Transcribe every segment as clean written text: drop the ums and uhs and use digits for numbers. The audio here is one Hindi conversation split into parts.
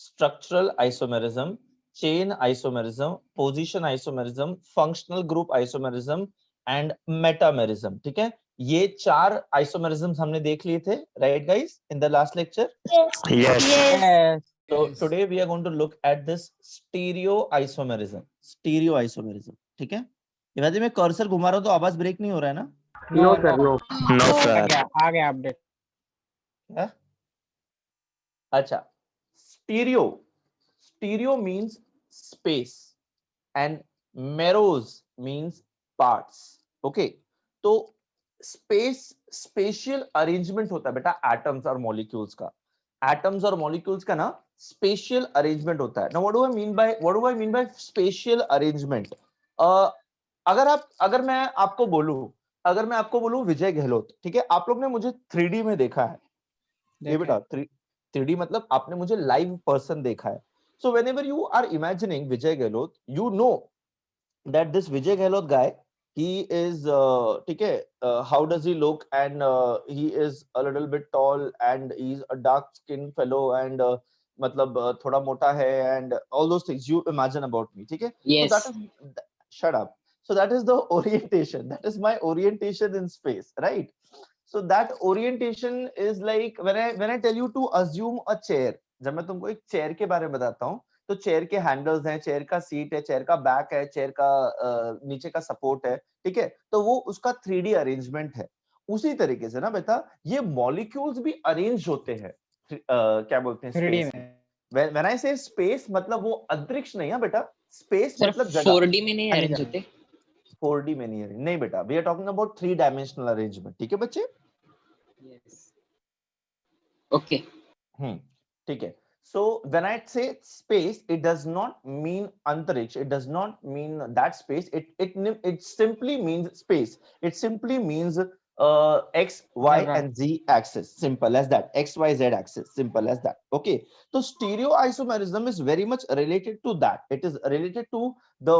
structural isomerism, chain isomerism, position isomerism, functional group isomerism and metamerism. ठीक है, ये 4 isomerisms हमने देख लिए थे, right guys, in the last lecture. Yes. So today we are going to look at this stereoisomerism. Stereoisomerism, ठीक है। ये वैसे मैं कर्सर घुमा रहा हूँ तो आवाज ब्रेक नहीं हो रहा है ना? No sir, no. No sir. आ गया अपडेट। क्या? अच्छा, stereo means space and meros means parts. Okay, तो spatial arrangement होता है बेटा atoms और molecules का। atoms और molecules का ना spatial arrangement होता है। Now what do I mean by spatial arrangement? अगर मैं आपको बोलूं विजय गहलोत, ठीक है, आप लोग ने मुझे 3D में देखा है, ये बेटा 3D मतलब आपने मुझे लाइव पर्सन देखा है। So whenever you are imagining Vijay Gehlot, you know that this Vijay Gehlot guy, he is ठीक है, how does he look, and he is a little bit tall and he's a dark skinned fellow and मतलब थोड़ा मोटा है and all those things you imagine about me, ठीक है? Yes. So that is, shut up. So that is the orientation. That is my orientation in space, right? So that orientation is like when I tell you to assume a chair, जब मैं तुमको एक चेयर के बारे में बताता हूँ तो चेयर के हैंडल्स हैं, चेयर का सीट है, चेयर का बैक है, चेयर का नीचे का सपोर्ट है, ठीक है, तो वो उसका 3D अरेंजमेंट है। उसी तरीके से ना बेटा ये मॉलिक्यूल्स भी अरेंज होते हैं क्या बोलते हैं 3D स्पेस में। व्हेन आई से स्पेस मतलब वो अंतरिक्ष नहीं है बेटा, स्पेस सर मतलब जगह। 4D में नहीं अरेंज होते? 4D में नहीं बेटा, we are talking about 3 dimensional arrangement, ठीक है बच्चे? Yes. Okay. ठीक है। So when I say space, it does not mean antariksh, it does not mean that space, it simply means space. It simply means x, y and z axis, simple as that, x, y, z axis, simple as that. Okay, so stereoisomerism is very much related to that. It is related to the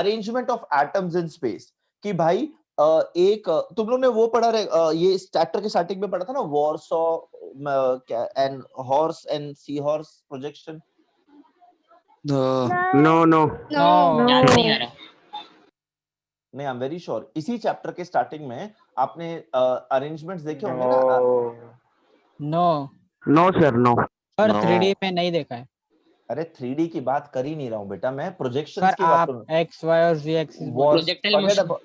arrangement of atoms in space कि भाई एक तुम लोग ने वो पढ़ा ये चैप्टर के स्टार्टिंग में पढ़ा था ना, Warsaw and horse and sea horse projection? No. याद नहीं आ रहा। नहीं, आई एम वेरी श्योर इसी चैप्टर के स्टार्टिंग में आपने अरेंजमेंट्स देखे होंगे ना। No sir, no. Sir No. 3D में नहीं देखा है अरे 3D की बात कर ही नहीं रहा हूँ बेटा, मैं प्रोजेक्शंस सर। की बात आप कर रहा x y और z एक्सिस हूँ। Projectile motion.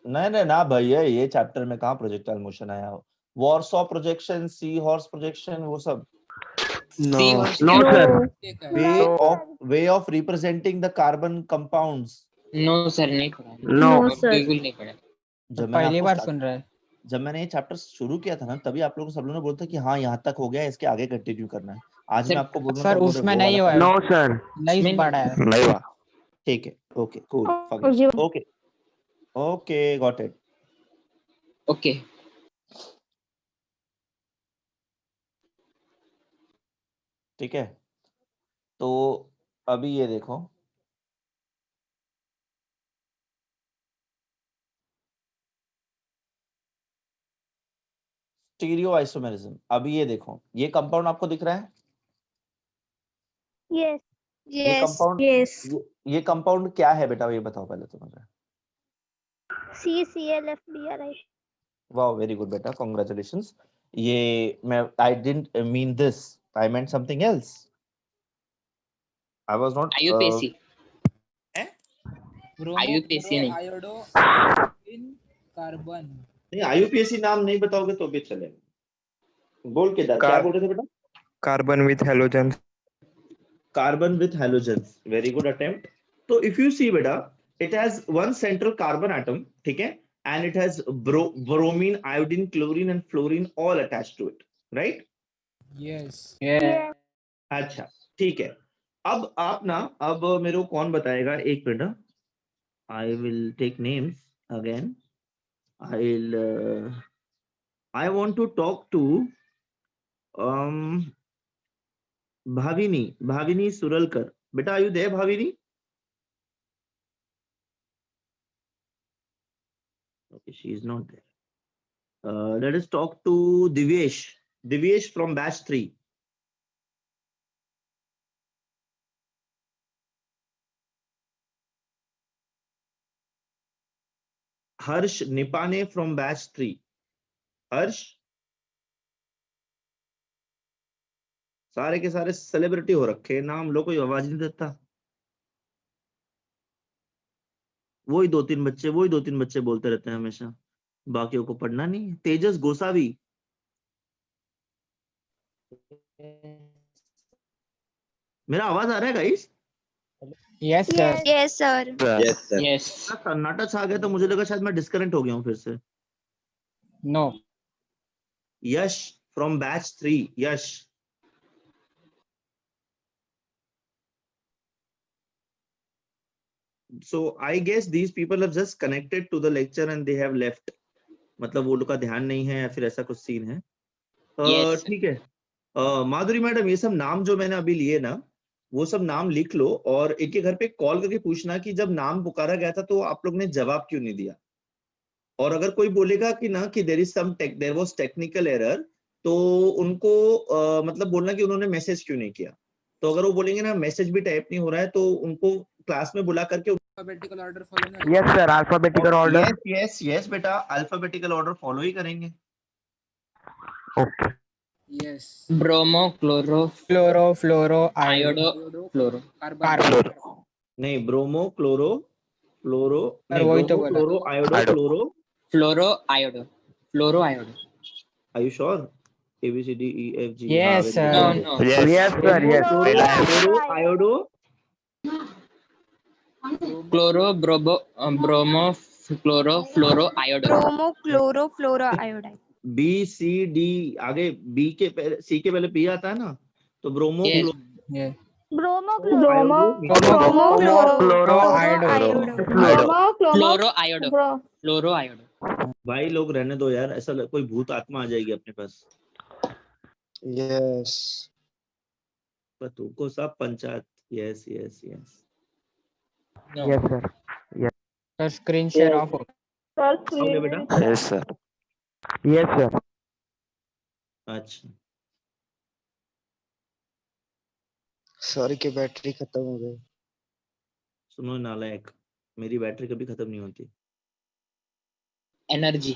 नहीं ना भैया, ये चैप्टर में कहाँ प्रोजेक्टाइल मोशन आया हो? वॉरसॉ प्रोजेक्शन, सी हॉर्स प्रोजेक्शन, वो सब No. No sir. way of representing the carbon compounds. No sir नहीं पढ़ा। No. बिल्कुल नहीं पढ़ा। जब मैंने पहली आपको बार सुन रहा है। जब मैंने ये चैप्टर शुरू किया था ना, तभी आप लोगों सब लोगों ने बोला था कि हाँ यहाँ तक हो गया, इसके आगे कंटिन्यू करना है। आज मैं आपको बोलूँ सर उसमें नहीं हुआ है। No sir. नहीं पढ़ा है। नहीं हुआ। ठीक है, okay cool, okay okay got it. Okay. ठीक है, तो अभी ये देखो, स्टीरियोआइसोमेरिज्म। अभी ये देखो, ये कंपाउंड आपको दिख रहा है? यस ये कंपाउंड ये कंपाउंड क्या है बेटा, ये बताओ पहले तो मुझे। CClFbRI। वाओ, वेरी गुड बेटा, कांग्रेचुलेशंस। ये मैं I didn't mean this, I meant something else. I was not IUPAC। IUPAC नहीं। आयोडो इन कार्बन। नहीं, आईयूपीएसी नाम नहीं बताओगे तो भी चलेगा। बोल के क्या बोल रहे थे बेटा? Carbon with halogens. Carbon with halogens, very good attempt. So if you see beta, it has one central carbon atom, ठीक है, and it has bromine, iodine, chlorine and fluorine all attached to it, right? Yes. अच्छा ठीक है, अब आप ना, अब मेरे को कौन बताएगा, एक minute, I will take names again. I want to talk to Bhavini Suralkar. Beta, are you there, Bhavini? Okay, she is not there. Let us talk to Divyesh from batch 3. Harsh Nipane from batch 3. Harsh सारे के सारे सेलिब्रिटी हो रखे हैं, नाम लो, कोई आवाज नहीं देता. वही दो तीन बच्चे बोलते रहते हैं हमेशा, बाकियों को पढ़ना नहीं है. तेजस गोसावी. मेरा आवाज आ रहा है guys? Yes, sir. Yes, sir. Yes. सन्नाटा छा गया तो मुझे लगा शायद मैं डिस्कनेक्ट हो गया हूँ फिर से. No. Yash from batch 3. Yash. So I guess these people have just connected to the lecture and they have left. मतलब वो लोग का ध्यान नहीं है या फिर ऐसा कुछ सीन है. Yes. ठीक है. माधुरी मैडम, ये सब नाम जो मैंने अभी लिए ना, वो सब नाम लिख लो और एक के घर पे कॉल करके पूछना कि जब नाम पुकारा गया था तो आप लोग ने जवाब क्यों नहीं दिया. और अगर कोई बोलेगा कि ना कि देयर वाज टेक्निकल एरर, तो उनको मतलब बोलना कि उन्होंने मैसेज क्यों नहीं किया. तो अगर वो बोलेंगे ना मैसेज भी टाइप नहीं हो रहा है, तो उनको क्लास में बुला करके अल्फाबेटिकल ऑर्डर फॉलो ना. Yes, sir. Alphabetical order. Yes बेटा, अल्फाबेटिकल ऑर्डर फॉलो ही करेंगे. Okay. Yes. Bromo, chloro, Fluoro, fluoro, iodo, fluoro. Carbon. नहीं, ब्रोमो क्लोरो फ्लोरो, नहीं, वही तो ब्रोमो बोला. Chloro iodo fluoro. Fluoro, iodo. Fluoro, iodo. Are you sure? A B C D E F G. Yes, sir. No. Yes, sir. Yes. Chloro iodo. Chloro, bromo, chloro, fluoro, iodo. Bromo, chloro, fluoro, iodide. B C D, आगे B के पहले C के पहले P आता है ना, तो bromo Yes. Chloro Yeah. Bromo, iodo. Bromo, chloro, Fluoro, iodide. Fluoro, iodo. Fluoro, iodo. भाई लोग रहने दो यार, ऐसा कोई भूत आत्मा आ जाएगी अपने पास. Yes. पर तुमको सब panchayat. Yes yes yes. No. Yes, sir. Sir, screen share off. हो गया बेटा. Yes, sir. Yes, sir. अच्छा, सॉरी कि बैटरी खत्म हो गई. सुनो नालायक, मेरी बैटरी कभी खत्म नहीं होती. Energy.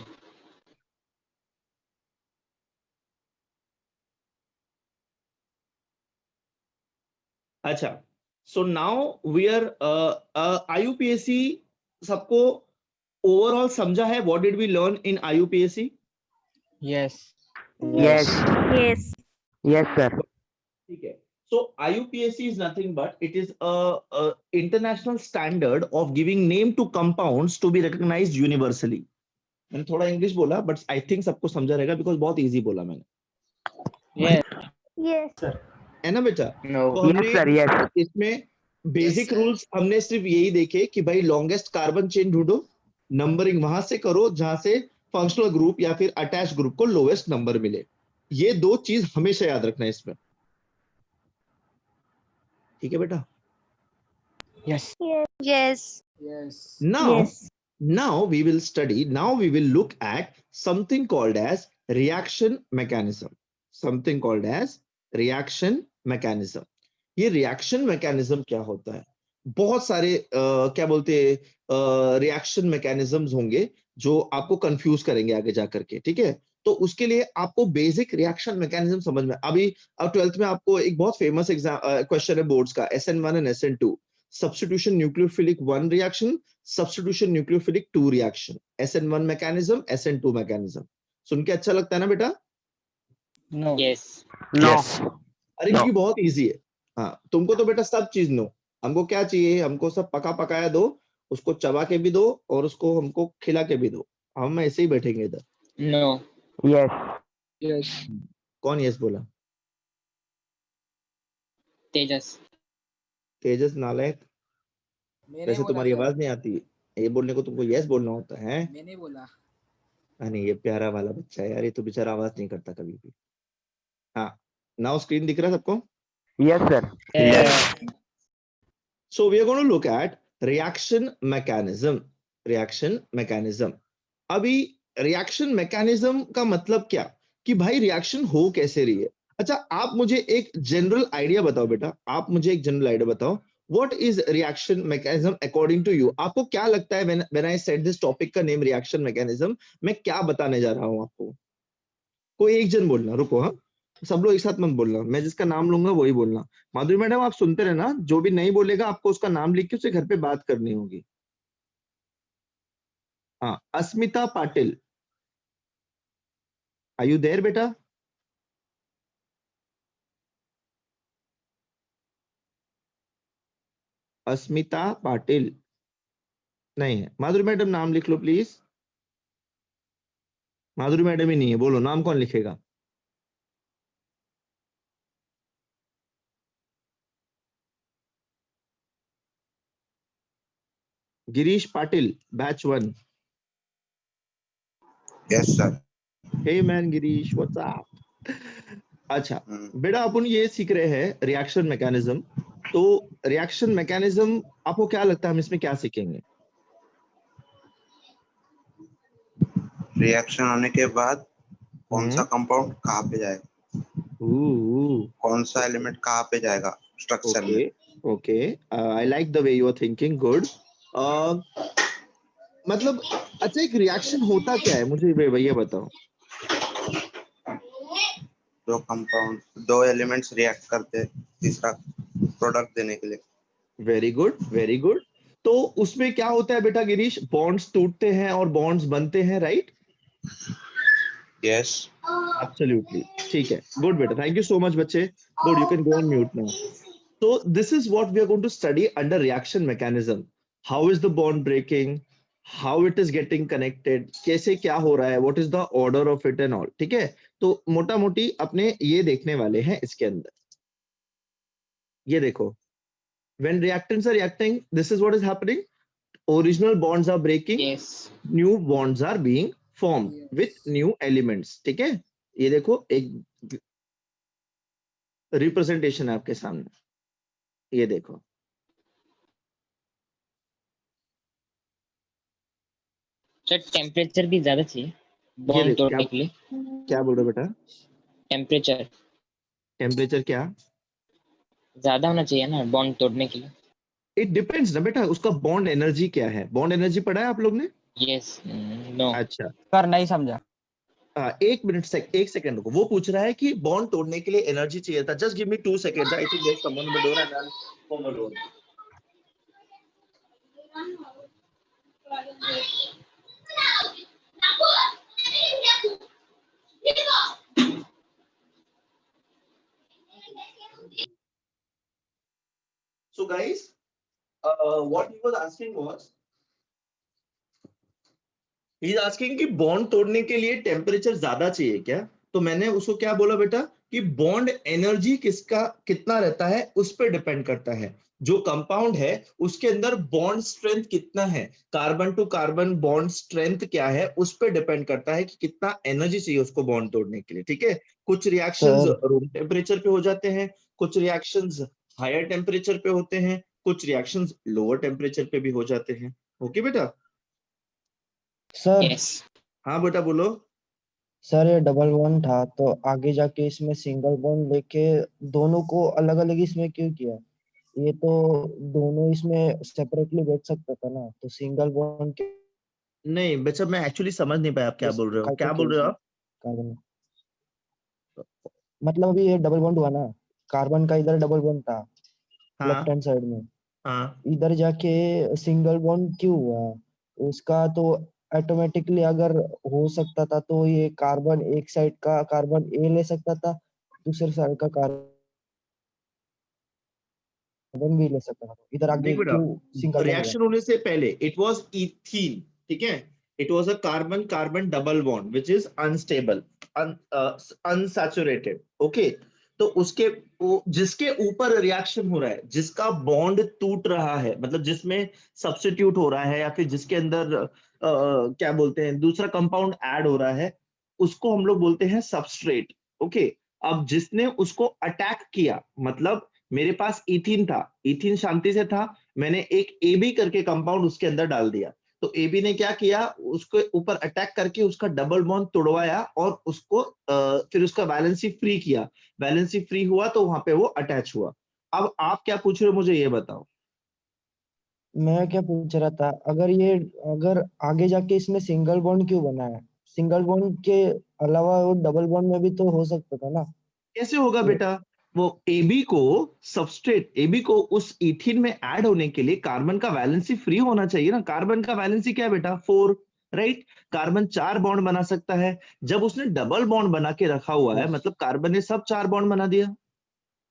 अच्छा, so now we are IUPAC. सबको ओवरऑल समझा है? What did we learn in IUPAC? Yes. Yes. Yes. Yes, sir. ठीक है. So IUPAC is nothing but it is a international standard of giving name to compounds to be recognized universally. मैंने थोड़ा इंग्लिश बोला बट आई थिंक सबको समझा रहेगा बिकॉज बहुत इजी बोला मैंने. Yes. Yes. है ना बेटा? No. तो Yes, sir. Yes. इसमें बेसिक sir. रूल्स हमने सिर्फ यही देखे कि भाई लॉन्गेस्ट कार्बन चेन ढूंढो, नंबरिंग वहां से करो जहां से फंक्शनल ग्रुप या फिर अटैच ग्रुप को लोएस्ट नंबर मिले. ये दो चीज हमेशा याद रखना है इसमें. ठीक है बेटा? Yes. Yes. Yes. Now we will study, now we will look at something called as reaction mechanism. Something called as reaction mechanism. ये reaction mechanism क्या होता है? बहुत सारे क्या बोलते हैं reaction mechanisms होंगे जो आपको कंफ्यूज करेंगे आगे जा करके. ठीक है? तो उसके लिए आपको बेसिक रिएक्शन मैकेनिज्म समझ में. अभी अब 12th में आपको एक बहुत फेमस क्वेश्चन है बोर्ड्स का, SN1 and SN2. Substitution nucleophilic 1 reaction, substitution nucleophilic 2 reaction, SN1 mechanism, SN2 mechanism. सुन के अच्छा लगता है ना बेटा? No. Yes. No. अरे क्योंकि बहुत इजी है. हाँ, तुमको तो बेटा सब चीज नो. हमको क्या चाहिए? हमको सब पका पकाया दो, उसको चबा के भी दो और उसको हमको खिला के भी दो. हम ऐसे ही बैठेंगे इधर. No. Yes. Yes. कौन यस बोला? Tejas. तेजस नालायक. मैंने वैसे बोला तुम्हारी सर. आवाज नहीं आती. ये बोलने को तुमको यस बोलना होता है. मैंने बोला. नहीं, ये प्यारा वाला बच्चा है यार, ये तो बेचारा आवाज नहीं करता कभी भी. हाँ, नाउ स्क्रीन दिख रहा है सबको? Yes, sir. Yes. So we are going to look at reaction mechanism. Reaction mechanism. अभी reaction mechanism का मतलब क्या कि भाई रिएक्शन हो कैसे रही है. अच्छा, आप मुझे एक जनरल आइडिया बताओ बेटा. आप मुझे एक जनरल आइडिया बताओ. What is reaction mechanism according to you? आपको क्या लगता है when I said this topic का name reaction mechanism, मैं क्या बताने जा रहा हूँ आपको? कोई एक जन बोलना, रुको, हाँ, सब लोग एक साथ मत बोलना, मैं जिसका नाम लूंगा वही बोलना। माधुरी मैडम आप सुनते रहना, जो भी नहीं बोलेगा आपको उसका नाम लिख के उसे घर पे बात करनी होगी। हाँ, अस्मिता पाटिल, आर यू देयर बेटा? अस्मिता पाटिल नहीं है। माधुरी मैडम नाम लिख लो प्लीज। माधुरी मैडम ही नहीं है, बोलो नाम कौन लिखेगा? Girish Patil, batch 1। Yes, sir. Hey man Girish, what's up? अच्छा Hmm. बेटा, अपन ये सीख रहे हैं रिएक्शन मैकेनिज्म। तो रिएक्शन मैकेनिज्म आपको क्या लगता है हम इसमें क्या सीखेंगे? रिएक्शन होने के बाद कौन सा कंपाउंड कहाँ पे जाएगा, कौन सा एलिमेंट कहाँ पे जाएगा स्ट्रक्चर में। Okay okay, I like the way you are thinking, good. मतलब अच्छा, एक रिएक्शन होता क्या है मुझे भैया बताओ। दो कंपाउंड, दो एलिमेंट्स रिएक्ट करते हैं तीसरा प्रोडक्ट देने के लिए। Very good very good. तो उसमें क्या होता है बेटा गिरीश? बॉन्ड्स टूटते हैं और बॉन्ड्स बनते हैं, राइट? यस। एब्सोल्युटली, ठीक है, गुड बेटा, थैंक यू सो मच बच्चे, good, you can go on mute now. So this is what we are going to study under reaction mechanism. How is the bond breaking? How it is getting connected? कैसे क्या हो रहा है? What is the order of it and all? ठीक है, तो मोटा मोटी अपने ये देखने वाले हैं इसके अंदर। ये देखो, when reactants are reacting, this is what is happening. Original bonds are breaking, Yes. new bonds are being formed with new elements। ठीक है, ये देखो एक रिप्रेजेंटेशन है आपके सामने, ये देखो। सर टेम्परेचर भी ज्यादा चाहिए ये बॉन्ड देखो तोड़ने के लिए। क्या बोल रहे हो बेटा? टेम्परेचर टेम्परेचर क्या? ज्यादा होना चाहिए ना बॉन्ड तोड़ने के लिए। इट डिपेंड्स ना बेटा, उसका बॉन्ड एनर्जी क्या है। बॉन्ड एनर्जी पढ़ा है आप लोग ने? यस। नो अच्छा, सर नहीं समझा। एक मिनट, एक सेकंड रुको। वो पूछ रहा है कि बॉन्ड तोड़ने के लिए एनर्जी चाहिए था। Just give me 2 seconds, I think there is someone in the door and I am home alone. So guys, what he was asking was, he is asking कि बॉन्ड तोड़ने के लिए टेम्परेचर ज्यादा चाहिए क्या? तो मैंने उसको क्या बोला बेटा कि बॉन्ड एनर्जी किसका कितना रहता है उस पर डिपेंड करता है। जो कंपाउंड है उसके अंदर बॉन्ड स्ट्रेंथ कितना है, carbon to carbon bond strength क्या है, उस पर डिपेंड करता है कि कितना एनर्जी चाहिए उसको बॉन्ड तोड़ने के लिए। ठीक है, कुछ रिएक्शंस रूम टेम्परेचर पे हो जाते हैं, कुछ रिएक्शंस हायर टेम्परेचर पे होते हैं, कुछ रिएक्शंस लोअर टेम्परेचर पे भी हो जाते हैं। ओके बेटा? Sir yes. हाँ बेटा बोलो। सर ये डबल बॉन्ड था तो आगे जाके इसमें सिंगल बॉन्ड लेके दोनों को अलग अलग इसमें क्यों किया? ये तो दोनों इसमें सेपरेटली बैठ सकता था ना, तो सिंगल बॉन्ड के नहीं बच्चा, मैं एक्चुअली समझ नहीं पाया आप क्या बोल रहे हो। क्या बोल रहे हो आप? कार्बन, मतलब अभी ये डबल बॉन्ड हुआ ना, कार्बन का इधर डबल बॉन्ड था हाँ लेफ्ट हैंड साइड में, हाँ, इधर जाके सिंगल बॉन्ड क्यों हुआ? उसका तो ऑटोमेटिकली अगर हो सकता था तो ये कार्बन एक साइड का कार्बन ए ले सकता था, दूसरे साइड का कार्बन भी ले सकता था, इधर आगे देख बेटा, क्यों सिंगल बॉन्ड हुआ? रिएक्शन होने से पहले इट वाज इथीन, ठीक है, it was a carbon carbon double bond which is unstable, unsaturated. Okay, तो उसके जिसके ऊपर रिएक्शन हो रहा है, जिसका बॉन्ड टूट रहा है, मतलब जिसमें सब्स्टिट्यूट हो रहा है या फिर जिसके अंदर क्या बोलते हैं दूसरा कंपाउंड ऐड हो रहा है, उसको हम लोग बोलते हैं सबस्ट्रेट। ओके, अब जिसने उसको अटैक किया, मतलब मेरे पास इथीन था, इथीन शांति से था, मैंने एक एबी करके कंपाउंड उसके अंदर डाल दिया, तो एबी ने क्या किया, उसके ऊपर अटैक करके उसका डबल बॉन्ड तोड़वाया और उसको फिर उसका वैलेंसी फ्री किया, वैलेंसी फ्री हुआ तो वहां पे वो अटैच हुआ। अब आप क्या पूछ रहे हो मुझे ये बताओ, मैं क्या पूछ रहा था, अगर आगे जाके इसमें सिंगल बॉन्ड क्यों बना है? सिंगल बॉन्ड के अलावा वो डबल बॉन्ड में भी तो हो सकता था ना। कैसे होगा ये- बेटा? वो एबी को सबस्ट्रेट एबी को उस इथीन में ऐड होने के लिए कार्बन का वैलेंसी फ्री होना चाहिए ना। कार्बन का वैलेंसी क्या है बेटा? 4, राइट? कार्बन 4 बॉन्ड बना सकता है। जब उसने डबल बॉन्ड बना के रखा हुआ है, Yes. मतलब कार्बन ने सब 4 बॉन्ड बना दिया,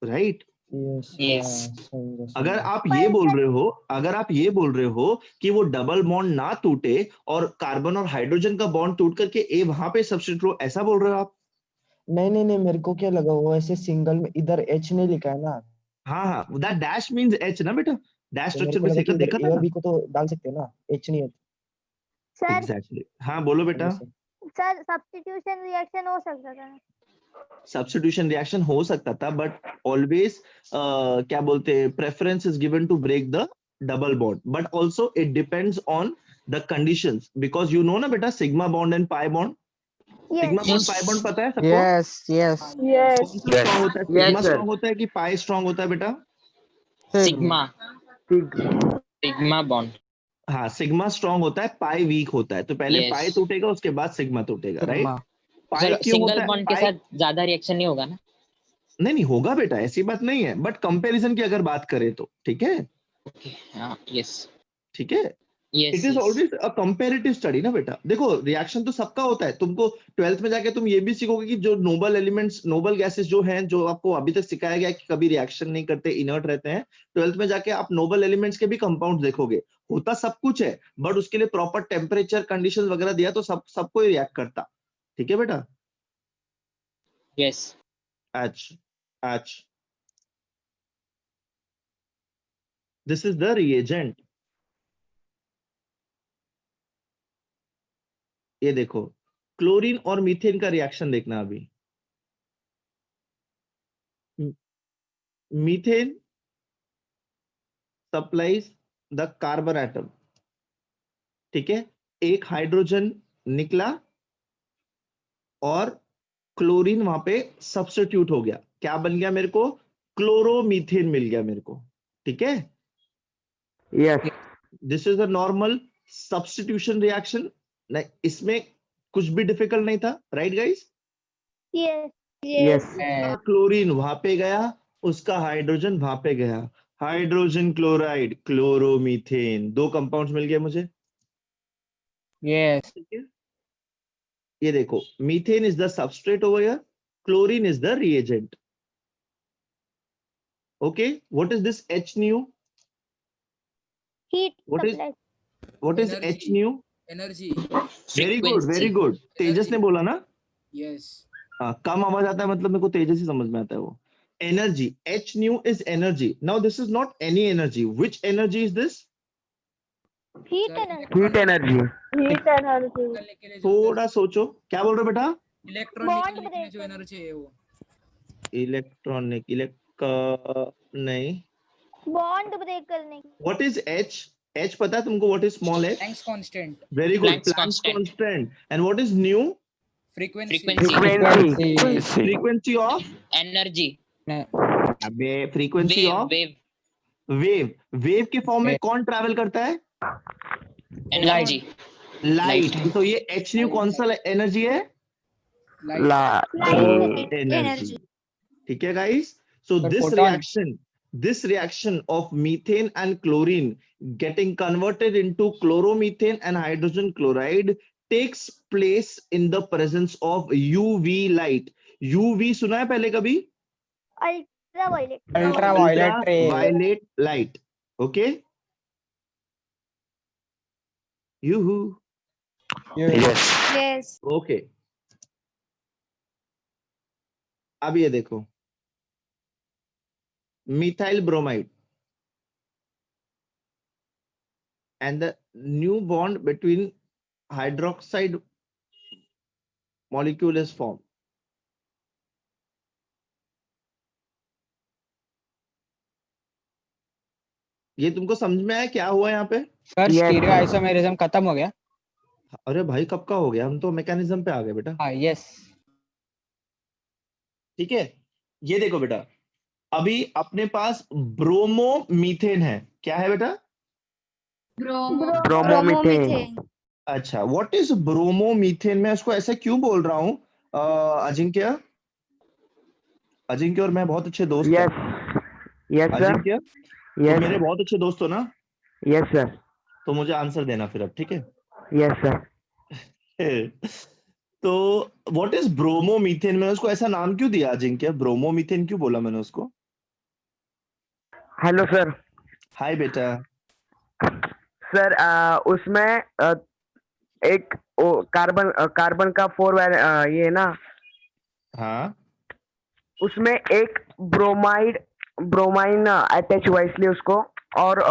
राइट? Yes, Yes. हाँ, समझा अगर समझा। आप ये बोल रहे हो, अगर आप ये बोल रहे हो कि वो डबल बॉन्ड ना टूटे और कार्बन और हाइड्रोजन का बॉन्ड टूट करके ए वहां पे सब्स्टिट्यूट हो, ऐसा बोल रहे हो आप? नहीं नहीं नहीं, मेरे को क्या लगा वो ऐसे सिंगल में इधर एच नहीं लिखा है ना, हाँ हाँ, दैट डैश मींस एच ना बेटा। डैश तो मेरे स्ट्रक्चर को में लगा कि सीखा इधर देखा ए था और ना। बी को तो डाल सकते हैं ना, एच नहीं है। सर एग्जैक्टली हाँ, बोलो बेटा। समझे सर? सर सब्स्टिट्यूशन रिएक्शन हो सकता था। सब्स्टिट्यूशन रिएक्शन हो सकता था, बट ऑलवेज क्या बोलते हैं, preference is given to break the double bond, but also it depends on the conditions, because you know ना बेटा, sigma bond and pi bond. Sigma yes bond pi bond पता है सबको? Yes, yes. यस कौन सा स्ट्रॉन्ग होता है? Yes, sigma sir. स्ट्रॉन्ग होता है कि पाई स्ट्रॉन्ग होता है बेटा? Sigma. Sigma bond. हाँ, सिग्मा स्ट्रॉन्ग होता है, पाई वीक होता है। तो पहले Yes. पाई टूटेगा, उसके बाद सिग्मा टूटेगा, राइट? Sigma. पाई सर क्यों सिंगल होता है? बॉन्ड के पाई साथ ज्यादा रिएक्शन नहीं होगा ना? नहीं नहीं होगा बेटा, ऐसी बात नहीं है, बट कंपैरिजन की अगर बात करें तो ठीक है, हाँ, yes. ठीक है। Yes, it is yes. Always a comparative study ना बेटा। देखो, रिएक्शन तो सबका होता है। तुमको 12th में जाके तुम ये भी सीखोगे कि जो नोबल एलिमेंट्स, नोबल गैसेस जो हैं, जो आपको अभी तक सिखाया गया कि कभी रिएक्शन नहीं करते, इनर्ट रहते हैं, 12th में जाके आप नोबल एलिमेंट्स के भी कंपाउंड देखोगे। होता सब कुछ है, बट उसके लिए प्रॉपर टेम्परेचर कंडीशन वगैरह दिया तो सब कोई रिएक्ट करता। ठीक है बेटा? Yes. आज दिस इज द रिएजेंट। ये देखो, क्लोरीन और मीथेन का रिएक्शन देखना अभी। Methane supplies the carbon atom, ठीक है। एक हाइड्रोजन निकला और क्लोरीन वहां पे सब्स्टिट्यूट हो गया। क्या बन गया मेरे को? क्लोरोमीथेन मिल गया मेरे को, ठीक है। Yes. This is a normal substitution reaction. इसमें कुछ भी डिफिकल्ट नहीं था, right guys? Yes Yes. Chlorine वहां पे गया, उसका हाइड्रोजन वहां पे गया, हाइड्रोजन क्लोराइड, क्लोरोमीथेन, 2 कंपाउंड्स मिल गए मुझे, Yes. ठीक है। ये देखो, methane is the substrate over here, chlorine is the reagent. Okay, what is this H nu? Heat What is supply what is H Energy. nu? Energy. Very good, very Frequency. Good. तेजस ने बोला ना? Yes. हाँ, कम आवाज आता है मतलब मेरे को तेजस ही समझ में आता है वो। Energy, H nu is energy. Now this is not any energy. Which energy is this? Heat Sir, energy Heat energy. Heat energy निकलने के लिए जो थोड़ा सोचो, क्या बोल रहे हो बेटा? इलेक्ट्रॉन Bond निकलने के लिए जो breaker. एनर्जी है वो इलेक्ट्रॉनिक नहीं। बॉन्ड ब्रेक करने की What is H? H पता है तुमको? What is small h? Planck's constant, Very good. Planck's Planck's constant. constant. And what is nu? frequency, Frequency. Frequency of? Energy. अबे frequency Wave. of Wave. wave. Wave के फॉर्म में Wave. कौन ट्रैवल करता है? Energy. लाइट। तो ये H nu कौन सा एनर्जी है? light, light Energy. ठीक है guys? So Sir, this photon. reaction of methane and chlorine getting converted into chloromethane and hydrogen chloride takes place in the presence of UV light. UV सुना है पहले कभी? Ultraviolet Ultraviolet ray. Ultraviolet light. Okay? Yoo-hoo. Yes. Yes Okay. अब ये देखो, methyl bromide and the new bond between hydroxide molecule is formed. ये तुमको समझ में आया क्या हुआ यहाँ पे? सर स्टीरियो आइसोमेरिज्म खत्म हो गया? अरे भाई कब का हो गया, हम तो मैकेनिज्म पे आ गए बेटा। हाँ, yes. ठीक है, ये देखो बेटा, अभी अपने पास ब्रोमो मीथेन है। क्या है बेटा? ब्रोमोमीथेन। अच्छा, व्हाट इज ब्रोमोमीथेन? मैं उसको ऐसा क्यों बोल रहा हूँ? अजिंक्य, अजिंक्य और मैं बहुत अच्छे दोस्त हैं। यस सर, अजिंक्य, तुम मेरे बहुत अच्छे दोस्त हो ना? यस सर, तो मुझे आंसर देना फिर अब, ठीक है? Yes sir. तो व्हाट इज ब्रोमोमीथेन? मैंने उसको ऐसा नाम क्यों दिया अजिंक्य? ब्रोमोमीथेन क्यों बोला मैंने उसको? Hello sir. हाय बेटा। सर उसमें एक कार्बन कार्बन का ये है ना, हाँ, उसमें एक ब्रोमाइन अटैच हुआ है इसलिए उसको, और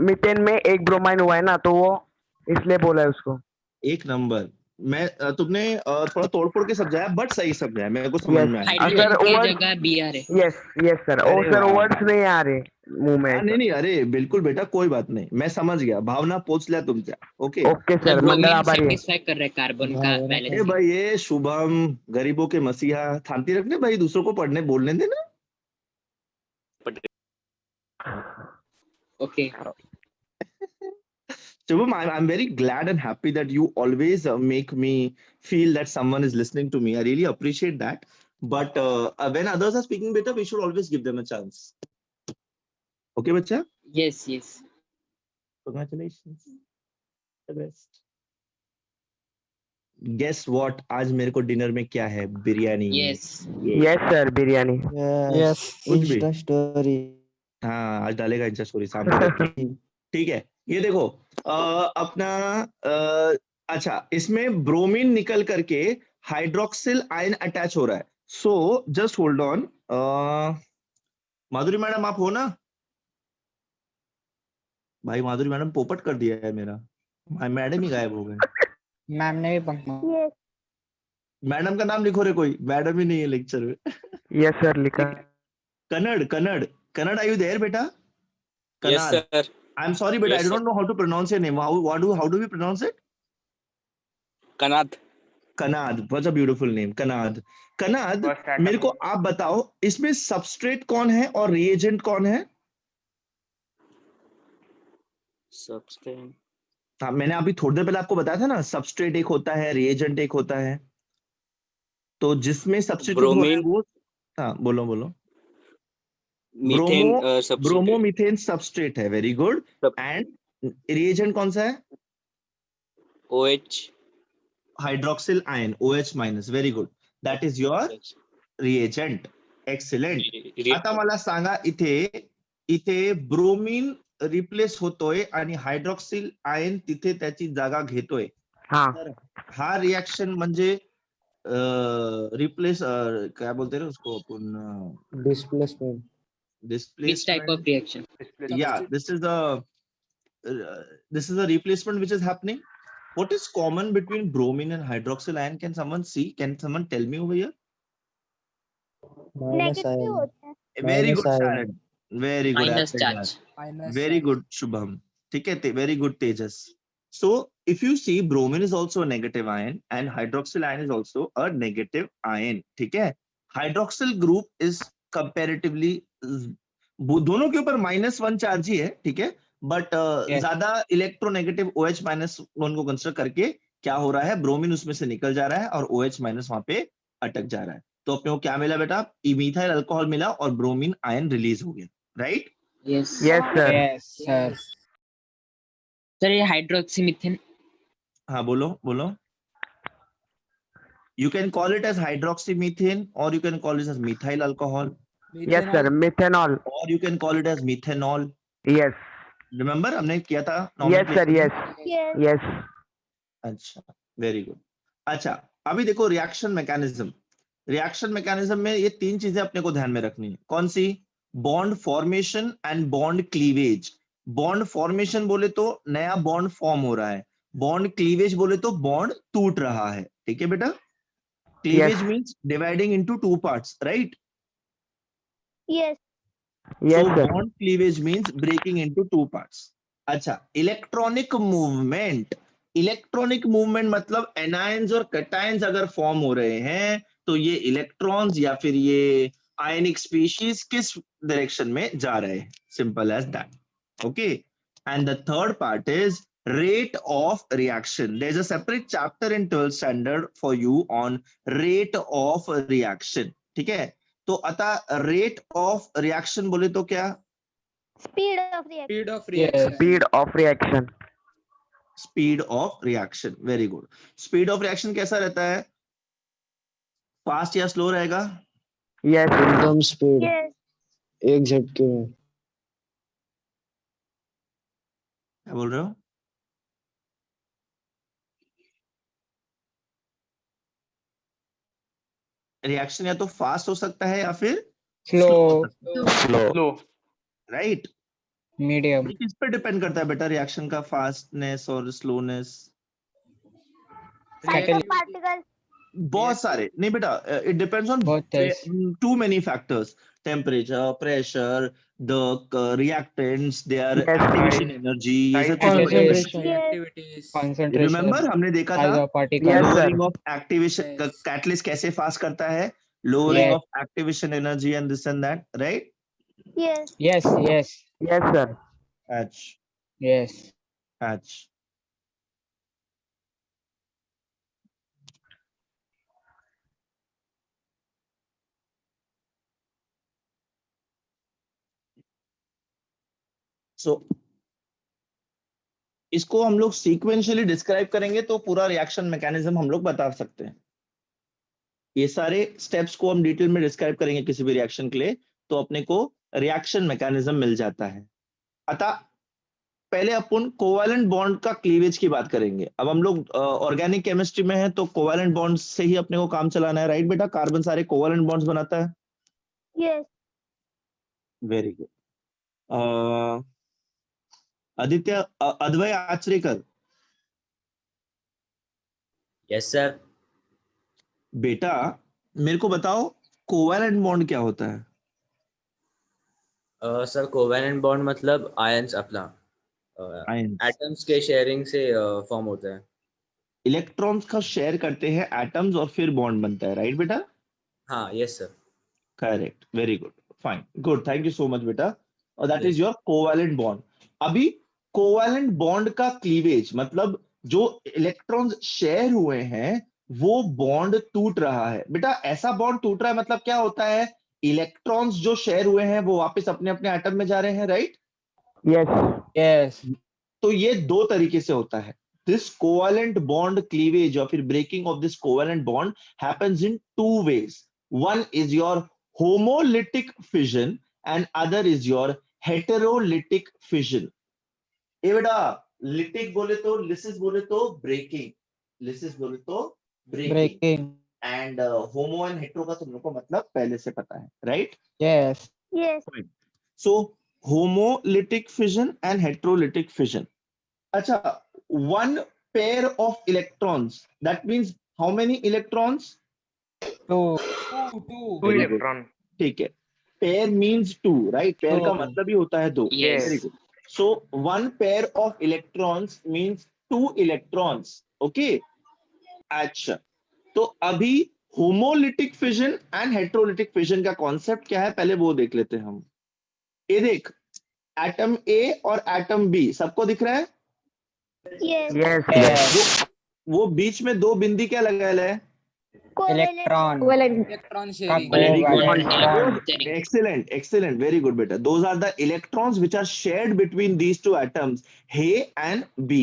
मीथेन में एक ब्रोमाइन हुआ है ना, तो वो इसलिए बोला है उसको। एक नंबर। मैं तुमने थोड़ा तोड़ फोड़ के समझाया, बट सही समझाया, मेरे को समझ में आया। ठीक है? हाइड्रोजन सर की वर्ड, जगह Br है। यस यस सर, ओ अरे सर वाह। वर्ड्स नहीं आ रहे मुंह में हाँ, ऐसा। नहीं नहीं, अरे बिल्कुल बेटा, कोई बात नहीं, मैं समझ गया, भावना पोच लिया तुमच्या. ओके. ओके मतलब सर, मंडल ब्रोमीन आभारी है। सेटिस्फाई कर रहा है कार्बन का भावना बैलेंस। ए भाई, ये शुभम गरीबों के मसीहा थांती रखने भाई, दूसरों को पढ़ने बोलने देना. Okay. Shubham, I'm very glad and happy that you always make me feel that someone is listening to me. I really appreciate that. But when others are speaking better, we should always give them a chance. Okay, bacha? Yes yes. Congratulations. The best. Guess what? आज मेरे को डिनर में क्या है? Biryani. Yes yes sir, biryani. Yes, कुछ भी. Insta story. हाँ, आज डालेगा इंस्टा स्टोरी शाम को. ठीक है, ये देखो अपना अच्छा, इसमें ब्रोमीन निकल करके हाइड्रोक्सिल आयन अटैच हो रहा है. So just hold on. Madhuri madam, आप हो ना? भाई माधुरी मैडम पोपट कर दिया है मेरा, मैडम ही गायब हो गए. मैम ने भी पंख मारा। Yes. मैडम का नाम लिखो रे, कोई मैडम ही नहीं है लेक्चर में. यस सर, लिखा। Kannad, Kannad, Kannad, are you there बेटा? Yes, sir. I am sorry बेटा, Yes, I don't know how to pronounce your name. How do we pronounce it? Kanath. Kanad. What's a beautiful name, Kanad. Kanad, मेरे को आप बताओ, इसमें सबस्ट्रेट कौन है और रिएजेंट कौन है? Substance. हाँ, मैंने अभी थोड़ी देर पहले आपको बताया था ना, सबस्ट्रेट एक होता है, रिएजेंट एक होता है. तो जिसमें सब्स्टिट्यूट हो रहा है Bromine, वो, हाँ बोलो बोलो. methane, substitute. ब्रोमोमीथेन सबस्ट्रेट है. Very good. Sub- and reagent कौन सा है? OH. Hydroxyl ion, OH minus. Very good. That is your reagent. Excellent. Re- आता मला सांगा, इथे ब्रोमीन रिप्लेस होतोय आणि हायड्रॉक्सिल आयन तिथे त्याची जागा घेतोय. हाँ, तर हा रिएक्शन म्हणजे रिप्लेस, काय बोलते रे उसको अपन, displacement. Which type of displacement. reaction? Yeah, this is a replacement which is happening. What is common between bromine and hydroxyl ion? Can someone see? Can someone tell me over here? Minus Negative ion. होता है. Very Minus good, ion. Sharon. Very good. Minus Abdul charge. Minus Very charge. good, Shubham. ठीक है, very good, Tejas. So if you see, bromine is also a negative ion and hydroxyl ion is also a negative ion. ठीक है. Hydroxyl group is comparatively दोनों के ऊपर -1 चार्ज ही है. ठीक है, बट Yes. ज्यादा इलेक्ट्रोनेगेटिव OH माइनस को कंसिडर करके क्या हो रहा है, ब्रोमीन उसमें से निकल जा रहा है और OH माइनस वहां पे अटक जा रहा है. तो अपने को क्या मिला बेटा? इमीथाइल अल्कोहल मिला और ब्रोमीन आयन रिलीज हो गया. Right? Yes. Yes sir. Yes, sir. Sir ये हाइड्रोक्सीमीथेन। हाँ, बोलो बोलो. You can call it as hydroxymethane, or you can call it as methyl alcohol, yes sir, methanol. or you can call it as methanol. Yes Remember हमने किया था यस nomenclature सर, में? Yes Yes. यस। अच्छा, वेरी गुड. अच्छा, अभी देखो रिएक्शन मैकेनिज्म. रिएक्शन मैकेनिज्म में ये 3 चीजें अपने को ध्यान में रखनी है. कौन सी? Bond formation and bond cleavage. Bond formation बोले तो नया बॉन्ड फॉर्म हो रहा है. बॉन्ड क्लीवेज बोले तो बॉन्ड टूट रहा है. ठीक है बेटा? Cleavage Yes. Means dividing into 2 parts, right? Yes. Yes So sir. bond cleavage means breaking into 2 parts. अच्छा, इलेक्ट्रॉनिक मूवमेंट. इलेक्ट्रॉनिक मूवमेंट मतलब एनायंस और कैटायंस अगर फॉर्म हो रहे हैं तो ये इलेक्ट्रॉन्स या फिर ये आयनिक स्पीशीज किस डायरेक्शन में जा रहे हैं. Simple as that. Okay. And the third part is rate of reaction. There's a separate chapter in 12th standard for you on rate of reaction. ठीक है, तो अतः rate of reaction बोले तो क्या? Speed of reaction. Speed of Yes. reaction. Speed of reaction. Speed of reaction. Very good. Speed of reaction कैसा रहता है? फास्ट या स्लो रहेगा? Yes. एकदम स्पीड, Yes. एक झटके में. क्या बोल रहे हो? रिएक्शन या तो फास्ट हो सकता है या फिर Slow. Slow. राइट. Medium. किस पे डिपेंड करता है बेटा रिएक्शन का फास्टनेस और slowness? Size of Catalyst. particle. बहुत सारे नहीं बेटा, इट डिपेंड्स ऑन बहुत तेज. Too many factors. Temperature, pressure, the reactants, their Yes, activation right. Energy, ये सब Concentration. चीजें. Yes. Activities. Concentration. रिमेंबर हमने देखा Size था of particle. Yes, sir. Lowering of activation, Yes. Catalyst कैसे फास्ट करता है, lowering Yes. Of activation energy and this and that, right? Yes. Yes. Yes. Yes, sir. H Yes. H so इसको हम लोग सीक्वेंशियली डिस्क्राइब करेंगे तो पूरा रिएक्शन मैकेनिज्म हम लोग बता सकते हैं. ये सारे स्टेप्स को हम डिटेल में डिस्क्राइब करेंगे किसी भी रिएक्शन के लिए तो अपने को रिएक्शन मैकेनिज्म मिल जाता है. अतः पहले अपन कोवैलेंट बॉन्ड का क्लीवेज की बात करेंगे. अब हम लोग ऑर्गेनिक केमिस्ट्री में है तो कोवैलेंट बॉन्ड से ही अपने को काम चलाना है, राइट बेटा? कार्बन सारे कोवैलेंट बॉन्ड्स बनाता है. Yes. Very good. Aditya, Advay Achrekar, yes sir. बेटा मेरे को बताओ कोवैलेंट बॉन्ड क्या होता है? सर कोवैलेंट बॉन्ड मतलब आयंस अपना एटम्स के शेयरिंग से फॉर्म होता है. इलेक्ट्रॉन्स का शेयर करते हैं एटम्स और फिर बॉन्ड बनता है, राइट बेटा? हाँ yes sir. Correct. Very good. Fine. Good. Thank you so much बेटा. और that Yes. Is your covalent bond. अभी कोवैलेंट बॉन्ड का क्लीवेज मतलब जो इलेक्ट्रॉन्स शेयर हुए हैं वो बॉन्ड टूट रहा है. बेटा ऐसा बॉन्ड टूट रहा है मतलब क्या होता है? इलेक्ट्रॉन्स जो शेयर हुए हैं वो वापस अपने अपने एटम में जा रहे हैं, राइट? Yes. Yes. तो ये दो तरीके से होता है. दिस कोवैलेंट बॉन्ड क्लीवेज या फिर breaking of this covalent bond happens in two ways. One is your homolytic fission and other is your heterolytic fission. ये बेटा लिटिक बोले तो लिसिस बोले तो ब्रेकिंग, लिसिस बोले तो breaking Breaking. And homo and hetero का तुम लोग को मतलब पहले से पता है, right? Yes. Yes. So homolytic fission and heterolytic fission. अच्छा, one pair of electrons. That means how many electrons? Two. Two. electron. ठीक है. Pair means two, right? Pair Two. का मतलब ही होता है दो. Yes. Very good. So one pair of electrons means two electrons. Okay. अच्छा. तो अभी homolytic fission and heterolytic fission का कॉन्सेप्ट क्या है पहले वो देख लेते हैं हम. ये देख, एटम ए और एटम बी सबको दिख रहा है? Yes. Yes. Yes. वो बीच में दो बिंदी क्या लगाया है? Electron. Electron sharing. Covalent. Excellent, excellent, very good beta. Those are the electrons which are shared between these two atoms, A and B.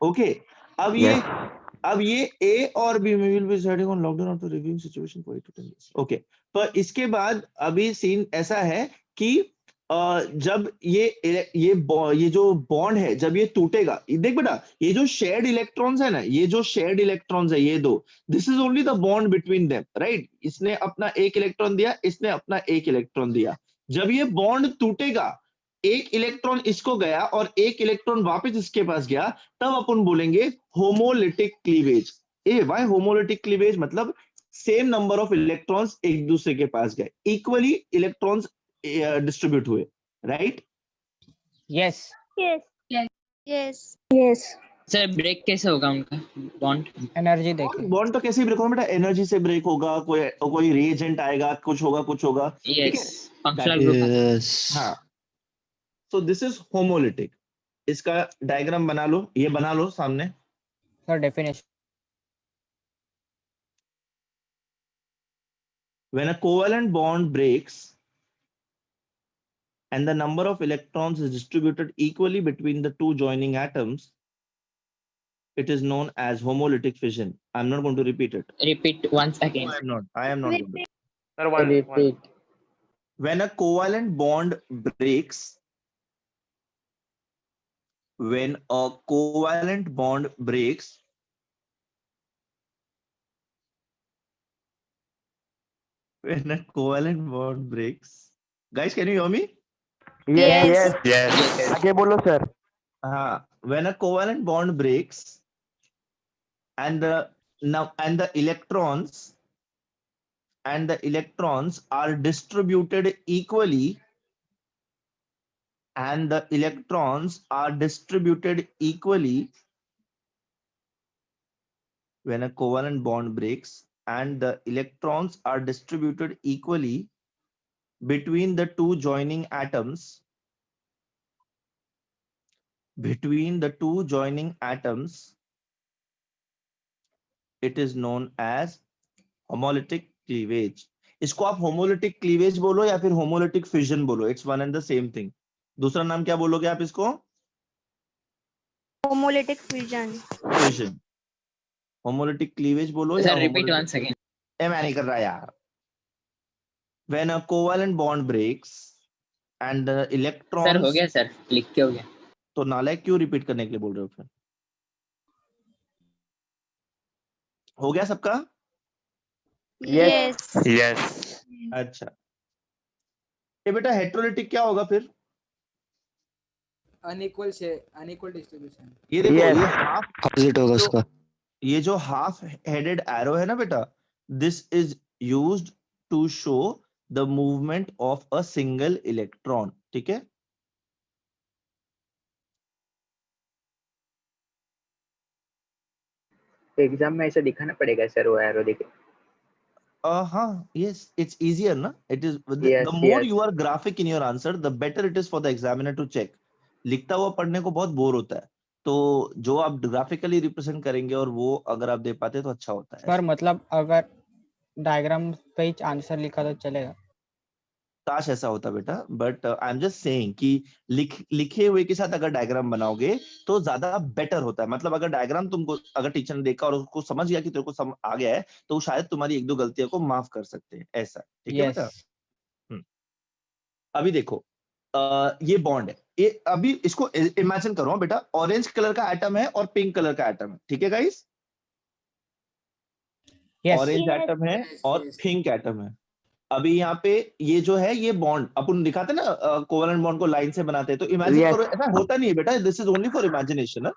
Okay. अब ये A और B में will be deciding on lockdown after reviewing situation for 8 to 10 days. Okay. पर इसके बाद अभी सीन ऐसा है कि जब ये जो बॉन्ड है जब ये टूटेगा, देख बेटा ये जो शेयर्ड इलेक्ट्रॉन्स है ना, ये जो शेयर्ड इलेक्ट्रॉन्स है ये दो, this is only the bond between them, right? इसने अपना एक इलेक्ट्रॉन दिया, इसने अपना एक इलेक्ट्रॉन दिया. जब ये बॉन्ड टूटेगा, एक इलेक्ट्रॉन इसको गया और एक इलेक्ट्रॉन वापस इसके पास गया, तब अपन बोलेंगे homolytic cleavage. Why homolytic cleavage? मतलब सेम नंबर ऑफ इलेक्ट्रॉन्स एक दूसरे के पास गए, इक्वली इलेक्ट्रॉन्स डिस्ट्रीब्यूट हुए, right? Yes. Yes. Yes. Yes. Sir break कैसे होगा उनका बॉन्ड? Energy देखिए. बॉन्ड तो कैसे ब्रेक होगा बेटा? एनर्जी से ब्रेक होगा, कोई रिएजेंट आएगा, कुछ होगा. यस. Functional group. Yes. हाँ. So this is homolytic. इसका डायग्राम बना लो, ये बना लो सामने। Sir definition When a covalent bond breaks and the number of electrons is distributed equally between the two joining atoms, it is known as homolytic fission. I'm not going to repeat it. Repeat once again. I am not going to. Sir, one. repeat. When a covalent bond breaks, when a covalent bond breaks, when a covalent bond breaks, guys, can you hear me? Yes. Yes. आगे बोलो sir. When a covalent bond breaks and the electrons are distributed equally, and the electrons are distributed equally, when a covalent bond breaks and the electrons are distributed equally between the two joining atoms, it is known as homolytic cleavage. इसको आप homolytic cleavage बोलो या फिर homolytic fission बोलो, it's one and the same thing. दूसरा नाम क्या बोलोगे आप इसको? Homolytic fusion. Fission. Homolytic cleavage बोलो या Sir, repeat homolytic- once again. मैं नहीं कर रहा यार. When a covalent bond breaks and the Sir, electrons, हो गया सर, लिख के हो गया. तो नालायक क्यों रिपीट करने के लिए बोल रहे हो फिर? हो गया सबका? Yes. Yes. अच्छा, ये बेटा हेटेरोलिटिक क्या होगा फिर? Unequal distribution. ये देखो, Yes. ये हाफ, ऑपोजिट होगा उसका। ये जो हाफ हेडेड एरो है ना बेटा, this is used to show the movement of a single electron, ठीक है? एग्जाम में ऐसे दिखाना पड़ेगा सर वो एरो देख। हाँ, yes, it's easier ना? It is Yes, the more yes. you are graphic in your answer, the better it is for the examiner to check. लिखता हुआ पढ़ने को बहुत बोर होता है, तो जो आप ग्राफिकली रिप्रेजेंट करेंगे और वो अगर आप दे पाते तो अच्छा होता है। सर मतलब अगर डायग्राम पे ही आंसर लिखा तो चलेगा? काश ऐसा होता बेटा, but I am just saying कि लिखे हुए के साथ अगर डायग्राम बनाओगे तो ज्यादा बेटर होता है। मतलब अगर डायग्राम तुमको अगर टीचर ने देखा और उसको समझ गया कि तेरे को आ गया है, तो शायद तुम्हारी एक दो गलतियों को माफ कर सकते हैं, ऐसा, ठीक है बेटा? अभी देखो, ये बॉन्ड है, ये अभी इसको इमेजिन करो बेटा, ऑरेंज कलर का एटम है और पिंक कलर का एटम है, ठीक है गाइस? Orange Yes. एटम है Yes, और yes. पिंक एटम है। अभी यहाँ पे ये जो है, ये बॉन्ड अपन दिखाते ना, कोवेलेंट बॉन्ड को लाइन से बनाते हैं, तो इमेजिन Yes. करो, ऐसा होता नहीं है बेटा, this is only for imagination.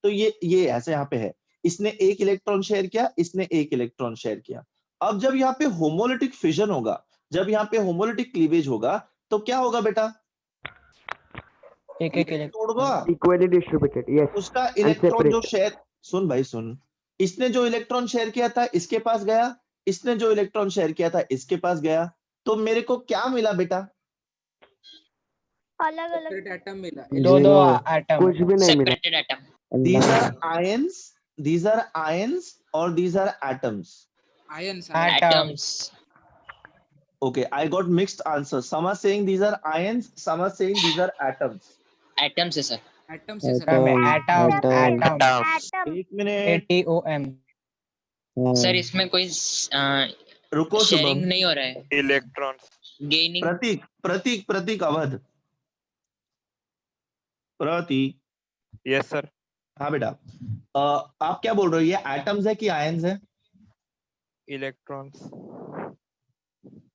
तो ये ऐसे यहाँ पे है, इसने एक इलेक्ट्रॉन शेयर किया, इसने एक इलेक्ट्रॉन शेयर किया। अब जब यहाँ पे होमोलिटिक फिजन होगा, जब यहाँ पे होमोलिटिक क्लीवेज होगा, तो क्या होगा बेटा? एक तोड़गा इक्वली डिस्ट्रीब्यूटेड। यस। उसका इलेक्ट्रॉन जो शेयर, सुन भाई सुन, इसने जो इलेक्ट्रॉन शेयर किया था इसके पास गया, इसने जो इलेक्ट्रॉन शेयर किया था इसके पास गया, तो मेरे को क्या मिला बेटा? अलग अलग सेपरेट एटम मिला। दो एटम। कुछ भी नहीं मिला। Separated atom. These are ions or these are atoms? Ions. Atoms. Okay, I got mixed answers. Some are saying these are ions, some are saying these are atoms. Atoms है सर. एटम से सर। Atom atom. एक मिनट ATOM। सर इसमें कोई रुको शेयरिंग शुभम। नहीं हो रहा है. Electrons. Gaining. प्रतीक अवध। प्रतीक। Yes, sir. हाँ बेटा, आप क्या बोल रहे हो, ये एटम्स है कि आयंस है? Electrons.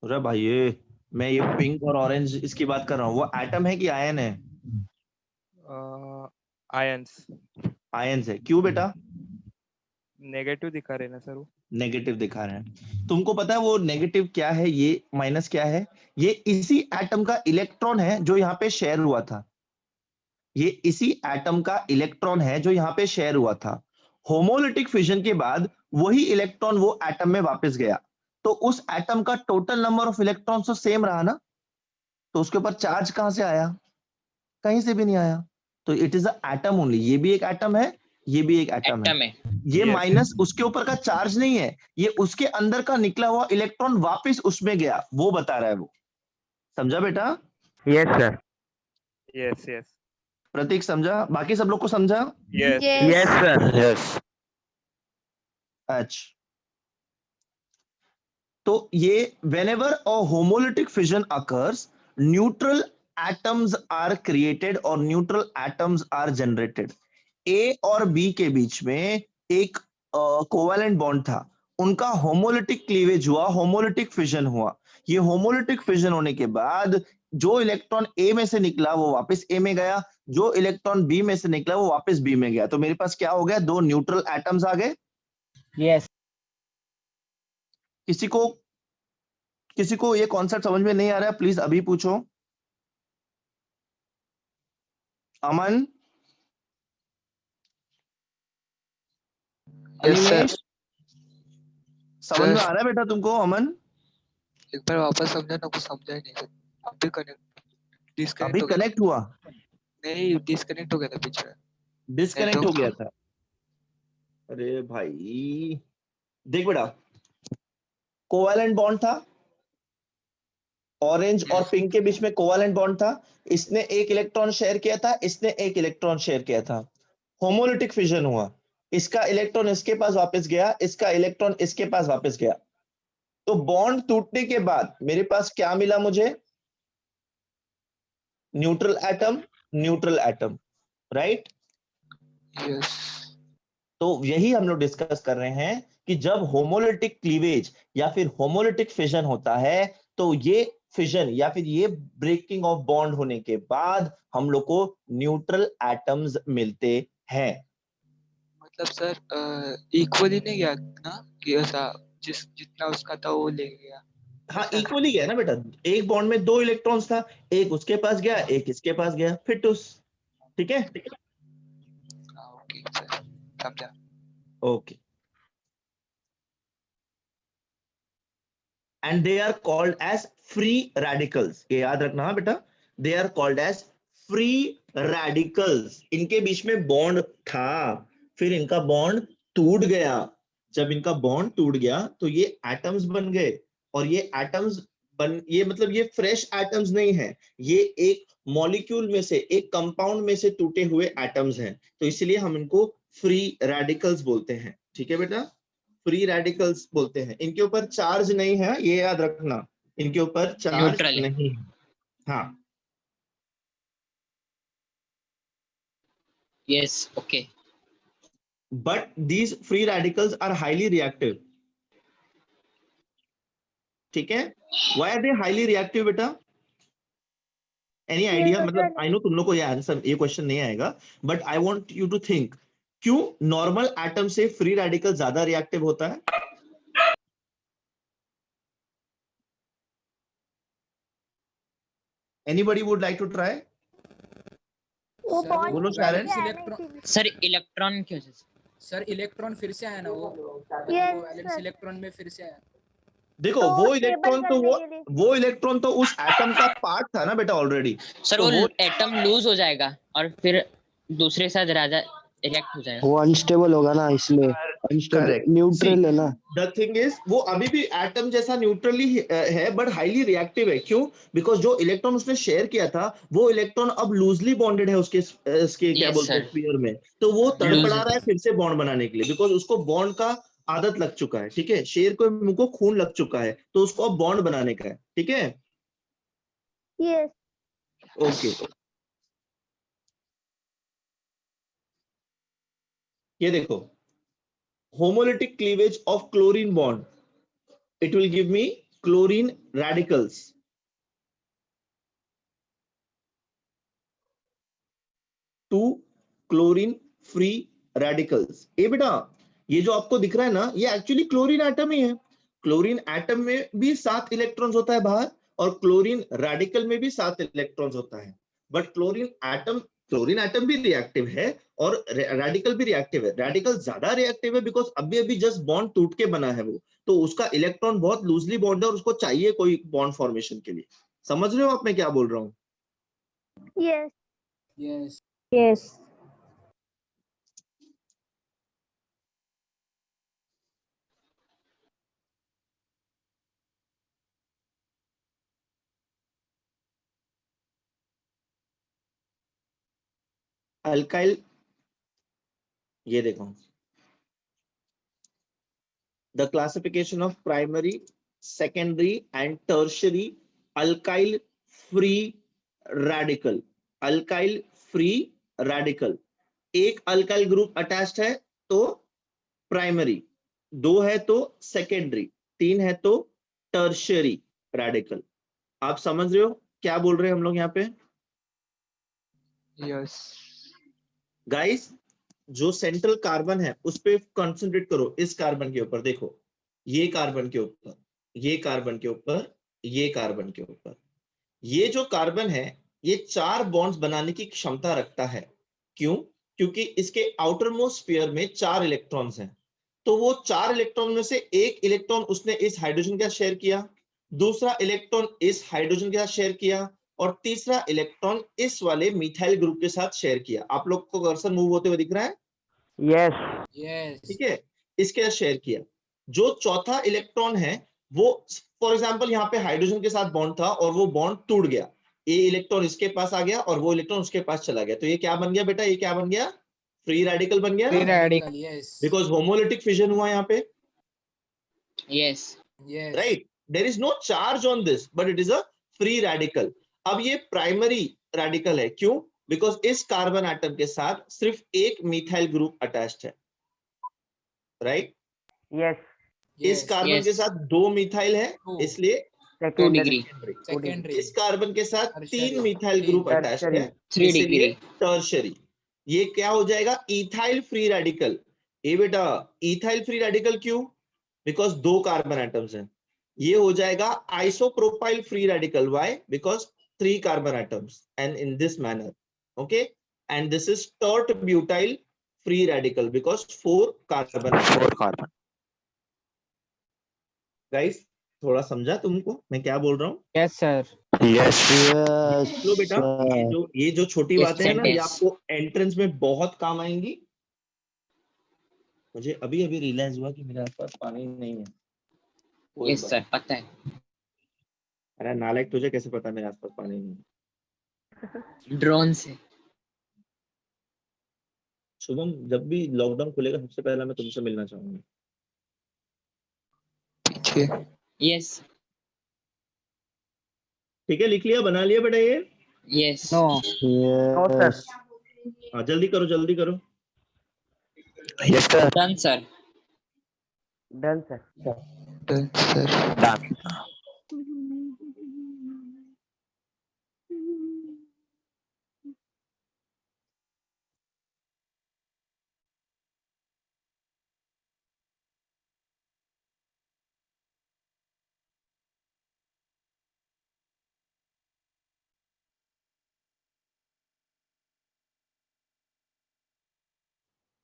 अरे भाई, मैं ये पिंक और ऑरेंज इसकी बात कर रहा हूँ, वो एटम है कि आयन है? Ions. आयंस है। क्यों बेटा? नेगेटिव दिखा रहे ना सर वो? नेगेटिव दिखा रहे हैं। तुमको पता है वो नेगेटिव क्या है, ये माइनस क्या है? ये इसी एटम का इलेक्ट्रॉन है जो यहाँ पे शेयर हुआ था। ये इसी एटम का इलेक्ट्रॉन है जो यहाँ पे शेयर हुआ था। होमोलिटिक फिजन के बाद वही इलेक्ट्रॉन वो एटम में वापस गया, तो उस एटम का टोटल नंबर ऑफ इलेक्ट्रॉन्स तो सेम रहा ना, तो उसके ऊपर चार्ज कहां से आया? कहीं से भी नहीं आया। तो it is a atom only. ये भी एक एटम है, ये भी एक एटम है। एटम है। ये Yes. माइनस उसके ऊपर का चार्ज नहीं है, ये उसके अंदर का निकला हुआ इलेक्ट्रॉन वापस उसमें गया, वो बता रहा है वो। समझा बेटा? Yes, sir. Yes, yes. प्रतीक समझा? बाकी सब लोग को समझा? Yes. Yes. Yes, sir. Yes. अच्छा, तो ये whenever a homolytic fission occurs, neutral atoms are created और neutral atoms are generated. A और B के बीच में एक कोवैलेंट बॉन्ड था, उनका होमोलिटिक क्लीवेज हुआ, होमोलिटिक फिजन हुआ। ये होमोलिटिक फिजन होने के बाद जो इलेक्ट्रॉन ए में से निकला वो वापस ए में गया, जो इलेक्ट्रॉन बी में से निकला वो वापस बी में गया। तो मेरे पास क्या हो गया? दो न्यूट्रल एटम्स आ गए। Yes. किसी को ये कॉन्सेप्ट समझ में नहीं आ रहा है, प्लीज अभी पूछो। अमन, अनिमेश, समझ में आ रहा है बेटा तुमको? अमन, एक बार वापस समझा ना, कुछ समझा ही नहीं सर। अभी डिस्कनेक्ट अभी हो गया कनेक्ट हुआ? नहीं, डिस्कनेक्ट हो गया था बीच में। डिस्कनेक्ट हो गया था? अरे भाई देख बेटा, कोवैलेंट बॉन्ड था, ऑरेंज और पिंक के बीच में कोवैलेंट बॉन्ड था। इसने एक इलेक्ट्रॉन शेयर किया था, इसने एक इलेक्ट्रॉन शेयर किया था। होमोलिटिक फिजन हुआ, इसका इलेक्ट्रॉन इसके पास वापस गया, इसका इलेक्ट्रॉन इसके पास वापस गया। तो बॉन्ड टूटने के बाद मेरे पास क्या मिला मुझे? Neutral atom, neutral atom, right? Yes. तो यही हम लोग डिस्कस कर रहे हैं कि जब होमोलिटिक क्लीवेज या फिर होमोलिटिक फिजन होता है, तो ये फिजन या फिर ये ब्रेकिंग ऑफ बॉन्ड होने के बाद हम लोग को न्यूट्रल एटम्स मिलते हैं। मतलब सर इक्वली नहीं गया ना, कि ऐसा जितना उसका था वो ले गया? हाँ, इक्वली गया ना बेटा। एक बॉन्ड में दो इलेक्ट्रॉन्स था, एक उसके पास गया, एक इसके पास गया, फिर टूस। ठीक है? ओके सर, समझा। Okay. and they are called as free radicals. ये याद रखना है बेटा, they are called as free radicals. इनके बीच में बॉन्ड था, फिर इनका बॉन्ड टूट गया। जब इनका बॉन्ड टूट गया तो ये एटम्स बन गए, और ये एटम्स ये मतलब ये फ्रेश एटम्स नहीं है, ये एक मॉलिक्यूल में से, एक कंपाउंड में से टूटे हुए एटम्स हैं। तो इसलिए हम इनको फ्री रेडिकल्स बोलते हैं। ठीक है बेटा? फ्री रेडिकल्स बोलते हैं। इनके ऊपर चार्ज नहीं है, ये याद रखना, इनके ऊपर चार्ज नहीं है। हाँ, yes, okay. But these free radicals are highly reactive. ठीक है? Why are they highly reactive बेटा? Any idea? मतलब आई नो तुम लोग को ये आंसर, ये क्वेश्चन नहीं आएगा, but I want you to think, क्यों नॉर्मल एटम से फ्री रेडिकल ज्यादा रिएक्टिव होता है? Anybody would like to try? बोलो शायरन। सर इलेक्ट्रॉन की वजह से। सर इलेक्ट्रॉन फिर से आया ना, वो वैलेंस इलेक्ट्रॉन में फिर से आया। देखो वो इलेक्ट्रॉन तो वो इलेक्ट्रॉन तो उस एटम का पार्ट था ना बेटा ऑलरेडी। सर तो वो एटम लूज हो जाएगा और फिर दूसरे के साथ रिएक्ट हो जाएगा। वो अनस्टेबल होगा ना, इसलिए अनस्टेबल न्यूट्रल है ना। द थिंग इज वो अभी भी एटम जैसा न्यूट्रली है, बट हाईली रिएक्टिव है। क्यों? बिकॉज जो इलेक्ट्रॉन उसने शेयर किया था वो इलेक्ट्रॉन अब लूजली बॉन्डेड है उसके क्या बोलते हैं स्फीयर में, तो वो तड़पड़ा रहा है फिर से बॉन्ड बनाने के लिए, बिकॉज उसको बॉन्ड का आदत लग चुका है। ठीक है? शेर को मुंह को खून लग चुका है, तो उसको अब बॉन्ड बनाने का है। ठीक है? यस। ओके, ये देखो, homolytic cleavage of chlorine bond, it will give me chlorine radicals. Two chlorine free radicals. ए बेटा, ये जो आपको दिख रहा है ना, ये एक्चुअली क्लोरीन एटम ही है। क्लोरीन एटम में भी 7 इलेक्ट्रॉन्स होता है बाहर, और क्लोरीन रेडिकल में भी 7 इलेक्ट्रॉन्स होता है। बट क्लोरीन एटम भी रिएक्टिव है और रेडिकल भी रिएक्टिव है। रेडिकल ज्यादा रिएक्टिव है बिकॉज अभी जस्ट बॉन्ड टूट के बना है वो, तो उसका इलेक्ट्रॉन बहुत लूजली बॉन्ड है और उसको चाहिए कोई बॉन्ड फॉर्मेशन के लिए। समझ रहे हो आप मैं क्या बोल रहा हूँ? यस। यस। Yes. अल्काइल, ये देखो, the classification of primary, secondary and tertiary alkyl free radical. Alkyl free radical, एक अल्काइल ग्रुप अटैच्ड है तो प्राइमरी, 2 है तो सेकेंडरी, 3 है तो टर्शियरी रेडिकल। आप समझ रहे हो क्या बोल रहे हैं हम लोग यहाँ पे? यस गाइस, जो सेंट्रल कार्बन है उस पे कंसंट्रेट करो, इस कार्बन के ऊपर देखो, ये कार्बन के ऊपर, ये कार्बन के ऊपर, ये कार्बन के ऊपर। ये जो कार्बन है ये 4 बॉन्ड्स बनाने की क्षमता रखता है। क्यों? क्योंकि इसके आउटर मोस्ट स्फीयर में 4 इलेक्ट्रॉन्स हैं। तो वो 4 इलेक्ट्रॉन में से एक इलेक्ट्रॉन उसने इस हाइड्रोजन के साथ शेयर किया, दूसरा इलेक्ट्रॉन इस हाइड्रोजन के साथ शेयर किया, और तीसरा इलेक्ट्रॉन इस वाले मिथाइल ग्रुप के साथ शेयर किया। आप लोग को कर्सर मूव होते हुए दिख रहा है? Yes. यस ठीक है, इसके साथ शेयर किया। जो चौथा इलेक्ट्रॉन है वो, फॉर एग्जांपल यहाँ पे हाइड्रोजन के साथ बॉन्ड था और वो बॉन्ड टूट गया, ये इलेक्ट्रॉन इसके पास आ गया और वो इलेक्ट्रॉन उसके पास चला गया, तो ये क्या बन गया बेटा? ये क्या बन गया? फ्री रेडिकल बन गया Free ना, radical. Yes because homolytic fission हुआ यहाँ पे, yes yes right? There is no charge on this but it is a free radical. अब ये प्राइमरी रेडिकल है, क्यों? बिकॉज इस कार्बन एटम के साथ सिर्फ एक मिथाइल ग्रुप अटैच्ड है, राइट? Yes. इस कार्बन के साथ 2 मिथाइल है, इसलिए 2 Secondary. डिग्री सेकेंडरी इस कार्बन के साथ Tertiary. 3 मिथाइल ग्रुप अटैच्ड है, 3 इसीलिए डिग्री टर्शियरी। ये क्या हो जाएगा? Ethyl free radical. ये बेटा इथाइल फ्री रेडिकल क्यों? बिकॉज 2 कार्बन एटम्स हैं। ये हो जाएगा isopropyl free radical. Why? Because 3 carbon atoms and in this manner, okay? And this is tert butyl free radical because 4 carbon atoms. Guys, थोड़ा समझा तुमको मैं क्या बोल रहा हूँ? Yes, sir. Yes. Yes, लो बेटा, ये जो छोटी Yes, बातें हैं ना, ये yes. आपको एंट्रेंस में बहुत काम आएंगी। मुझे अभी अभी रियलाइज हुआ कि मेरे आसपास पानी नहीं है। कोई यस बात सर पता है नहीं। अरे नालायक, तुझे कैसे पता मेरे आसपास पानी नहीं है? ड्रोन से शुभम, जब भी लॉकडाउन खुलेगा सबसे पहले मैं तुमसे मिलना चाहूंगा। पीछे यस ठीक है, लिख लिया, बना लिया बेटा ये? Yes No. No, sir. yes, हाँ, जल्दी करो जल्दी करो। Yes, sir. Done sir Done, sir. Done sir Done.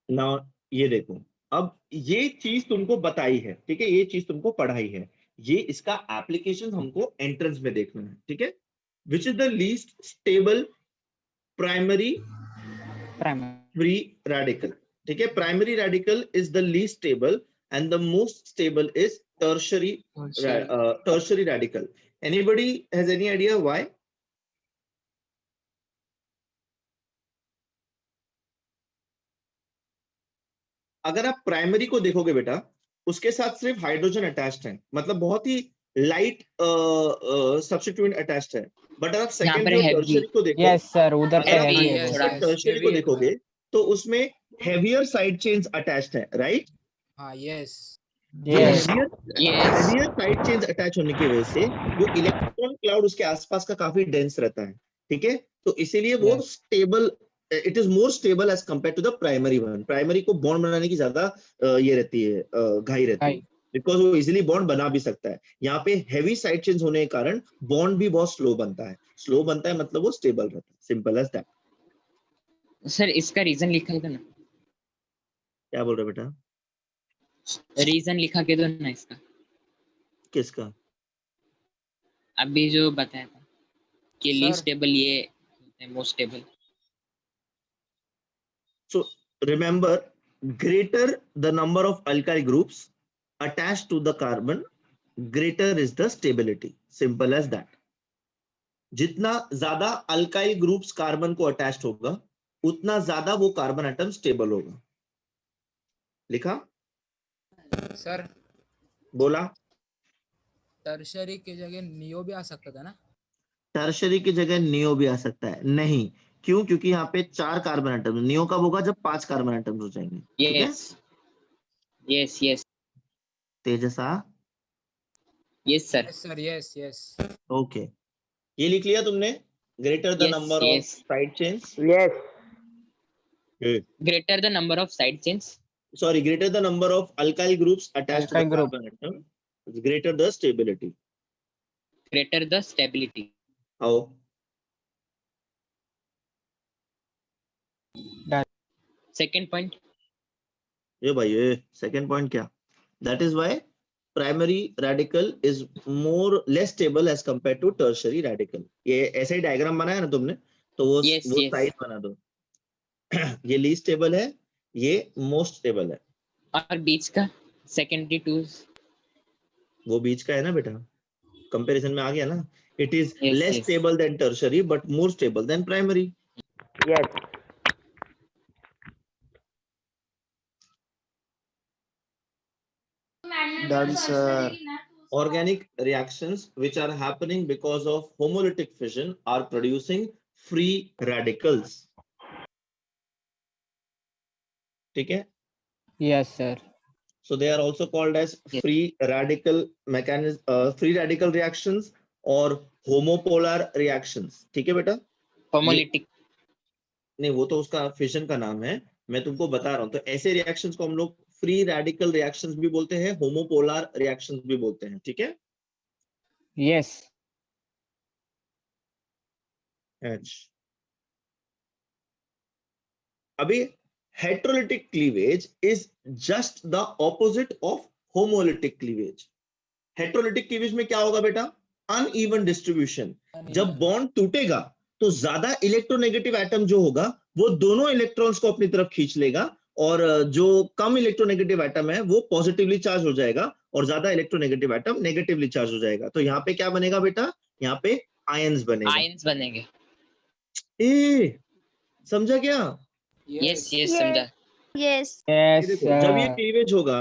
ना, ये देखो, अब ये चीज तुमको बताई है, ठीक है, ये चीज तुमको पढ़ाई है, ये इसका एप्लीकेशन हमको एंट्रेंस में देखना है, ठीक है? Which is the least stable primary Primary. Free radical? ठीक है, primary radical is the least stable and the most stable is tertiary radical. Anybody has any idea why? अगर आप प्राइमरी को देखोगे बेटा, उसके साथ सिर्फ हाइड्रोजन अटैच्ड है, मतलब बहुत ही लाइट सब्स्टिट्यूएंट अटैच्ड है। बट अगर आप यहाँ पर सेकेंडरी और heavy. टर्शियरी को देखो, Yes, sir. उधर पे अगर आप Heavy heavy है, है सेकेंडरी बहुत. और टर्शियरी को heavy है थोड़ा। देखोगे तो उसमें हेवियर साइड चेन्स अटैच्ड है, राइट? हाँ यस ये Yes. Heavier side chains attach होने की वजह से वो इलेक्ट्रॉन क्लाउड उसके आसपास का काफी डेंस रहता है, ठीक है? तो इसीलिए वो Yes. Stable, it is more stable as compare to the primary one. Primary को बॉन्ड बनाने की ज्यादा ये रहती है, घाई रहती है, Right. बिकॉज वो इजीली बॉन्ड बना भी सकता है। यहाँ पे हेवी साइड चेन्स होने के कारण बॉन्ड भी बहुत स्लो बनता है। स्लो बनता है मतलब वो स्टेबल रहता है, सिंपल एज दैट। सर इसका रीजन लिखा है ना? क्या बोल रहे हो बेटा? रीजन लिखा के दो ना इसका, किसका? अभी जो बताया था कि Sir. लीस्ट स्टेबल ये most stable. So remember, greater the number of alkyl groups attached to the carbon, greater is the stability. Simple as that. जितना ज्यादा अल्काइल ग्रुप्स कार्बन को अटैच्ड होगा उतना ज्यादा वो कार्बन एटम स्टेबल होगा. लिखा? सर बोला? टर्शरी की जगह नियो भी आ सकता था ना? टर्शरी की जगह नियो भी आ सकता है. नहीं, क्यों? क्योंकि यहाँ पे 4 कार्बन एटम. नियो कब होगा? जब 5 कार्बन एटम्स हो जाएंगे. ठीक है? यस यस तेजसा? Yes sir. Sir yes yes. Okay, ये लिख लिया तुमने? Greater the Yes, number of yes. Side chains. Yes. Greater the number of side chains. Sorry, greater the number of alkyl groups attached to the Alkyl group. carbon atom, greater the stability. Greater the stability. How? Second point. ये भाई, ये second point क्या? That is why primary radical is more less stable as compared to tertiary radical. ये ऐसे ही डायग्राम बनाया ना तुमने, तो वो Yes, yes. साइड बना दो. ये least stable है, ये most stable है. और बीच का secondary to. वो बीच का है ना बेटा, कंपैरिजन में आ गया ना. It is Yes, less yes. stable than tertiary but more stable than primary. Yes. Done, sir. Organic reactions which are happening because of homolytic fission are producing free radicals. ठीक है? Yes, sir. So they are also called as free radical mechanism, free radical reactions or homopolar reactions. ठीक है बेटा? Homolytic. नहीं, वो तो उसका फिशन का नाम है, मैं तुमको बता रहा हूँ. तो ऐसे रिएक्शंस को हम लोग फ्री रेडिकल रिएक्शंस भी बोलते हैं, होमोपोलर रिएक्शंस भी बोलते हैं. ठीक है? Yes. अभी heterolytic cleavage is just the opposite of homolytic cleavage. heterolytic cleavage में क्या होगा बेटा? uneven distribution. जब बॉन्ड टूटेगा तो ज्यादा इलेक्ट्रोनेगेटिव एटम जो होगा वो दोनों इलेक्ट्रॉन्स को अपनी तरफ खींच लेगा, और जो कम इलेक्ट्रोनेगेटिव एटम है वो पॉजिटिवली चार्ज हो जाएगा और ज्यादा इलेक्ट्रोनेगेटिव एटम नेगेटिवली चार्ज हो जाएगा. तो यहाँ पे क्या बनेगा बेटा? यहाँ पे आयंस बनेगा. Ions बनेंगे. ए, समझा क्या? Yes yes समझा. Yes. Yes, देखो, जब ये sir. क्लीवेज होगा,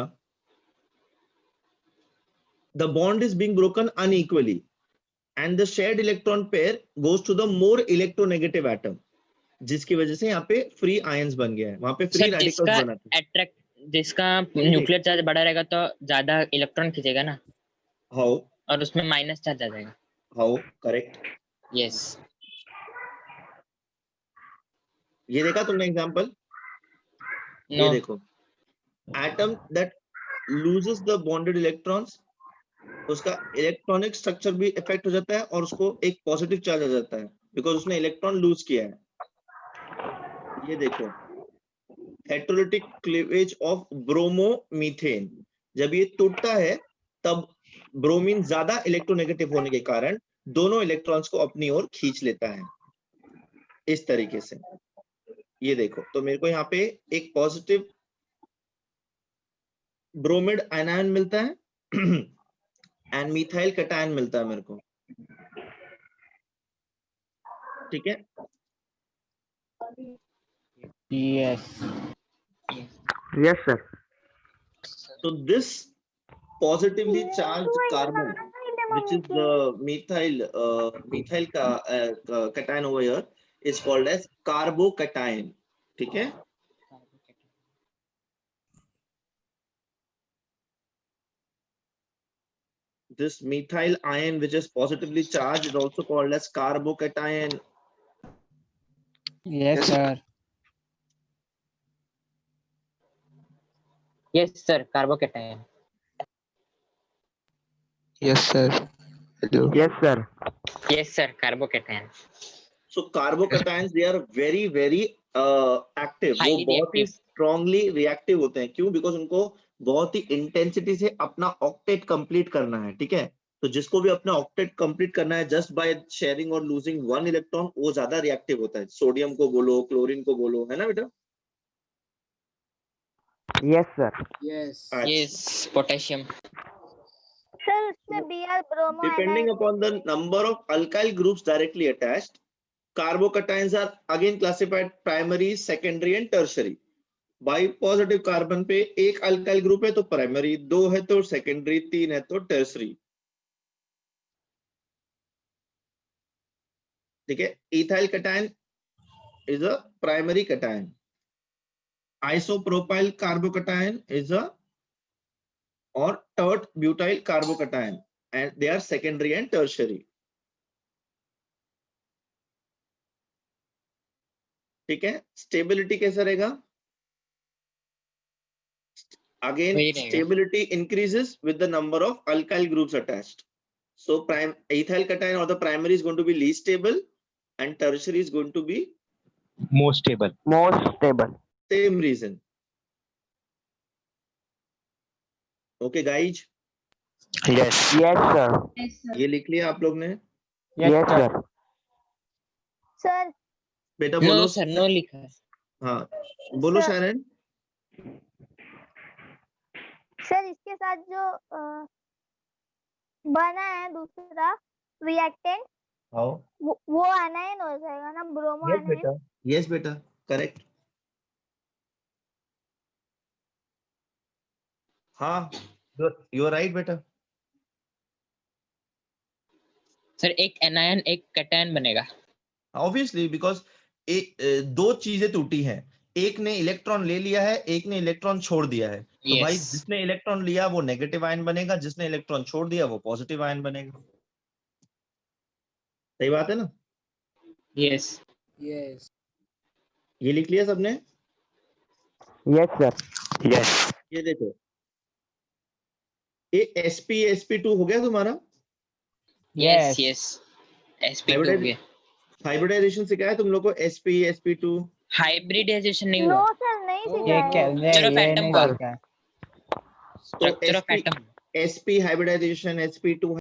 the bond is being broken unequally and the shared electron pair goes to the more electronegative atom, जिसकी वजह से यहाँ पे फ्री आयंस बन गया है. वहां पे फ्री सर रेडिकल्स बना थे. जिसका न्यूक्लियर चार्ज बड़ा रहेगा तो ज्यादा इलेक्ट्रॉन खींचेगा ना, हाउ? और उसमें माइनस चार्ज आ जाएगा. हाउ? करेक्ट. यस. ये देखा तुमने एग्जांपल? ये नो. देखो, atom that loses the bonded electrons, उसका इलेक्ट्रॉनिक स्ट्रक्चर भी इफेक्ट हो जाता है और उसको एक पॉजिटिव चार्ज आ जाता है बिकॉज उसने इलेक्ट्रॉन लूज किया है. ये देखो, हेटेरोलिटिक क्लीवेज ऑफ ब्रोमोमीथेन, जब ये टूटता है तब ब्रोमीन ज्यादा इलेक्ट्रोनेगेटिव होने के कारण दोनों इलेक्ट्रॉन्स को अपनी ओर खींच लेता है इस तरीके से. ये देखो, तो मेरे को यहाँ पे एक पॉजिटिव ब्रोमिड आयन मिलता है एंड मिथाइल कैटायन मिलता है मेरे को. ठीक है? Yes. Yes, sir. So this positively charged carbon, which is the methyl cation over here, is called as carbocation. ठीक है? This methyl ion which is positively charged is also called as carbocation. Yes, sir. Yes sir, carbocation. Yes, sir. Hello. Yes, sir. Yes sir, carbocation. So carbocations, they are very active. वो Highly बहुत ही reactive. strongly reactive होते हैं. क्यों? Because उनको बहुत ही इंटेंसिटी से अपना ऑक्टेट कंप्लीट करना है. ठीक है? तो जिसको भी अपना ऑक्टेट कंप्लीट करना है जस्ट बाय शेयरिंग और लूजिंग वन इलेक्ट्रॉन, वो ज्यादा रिएक्टिव होता है. सोडियम को बोलो, क्लोरीन को बोलो, है ना बेटा? Yes, sir. Yes. Yes, potassium. Sir उसमें Br bromo Depending upon the number of alkyl groups directly attached, carbocations are again classified primary, secondary and tertiary. By positive carbon पे एक अल्काइल ग्रुप है तो प्राइमरी, 2 है तो सेकेंडरी, 3 है तो टर्सरी। ठीक है, ethyl cation is a primary cation, isopropyl carbocation is a और tert butyl carbocation and they are secondary and tertiary. ठीक है, स्टेबिलिटी कैसा रहेगा? Again, stability increases with the number of alkyl groups attached. So ethyl cation or the primary is going to be least stable and tertiary is going to be More stable. More stable. same reason. Okay guys, Yes. Yes, sir. ये लिख लिया आप लोग ने? Yes, sir. सर बेटा No बोलो। sir, no लिखा है। हाँ बोलो Sir. शारन। सर इसके साथ जो बना है दूसरा रिएक्टेंट वो आनायन हो जाएगा ना, ब्रोमो आनायन। यस बेटा, करेक्ट। हाँ यू आर राइट बेटा। सर एक एनायन एक कैटायन बनेगा। ऑब्वियसली बिकॉज दो चीजें टूटी हैं, एक ने इलेक्ट्रॉन ले लिया है, एक ने इलेक्ट्रॉन छोड़ दिया है। तो Yes. भाई जिसने इलेक्ट्रॉन लिया वो नेगेटिव आयन बनेगा, जिसने इलेक्ट्रॉन छोड़ दिया वो पॉजिटिव आयन बनेगा। सही बात है ना? Yes. Yes. ये लिख लिया सबने? Yes, sir. Yes. ये देखो, ये sp2 हो गया तुम्हारा। Yes. Yes. sp2 हो गया। हाइब्रिडाइजेशन सिखाया तुम लोग को? sp2 हाइब्रिडाइजेशन नहीं नो हुआ। सर नहीं ये सिखाया। Structure of atom हुआ। क्या? तो Structure of atom। sp hybridization, sp2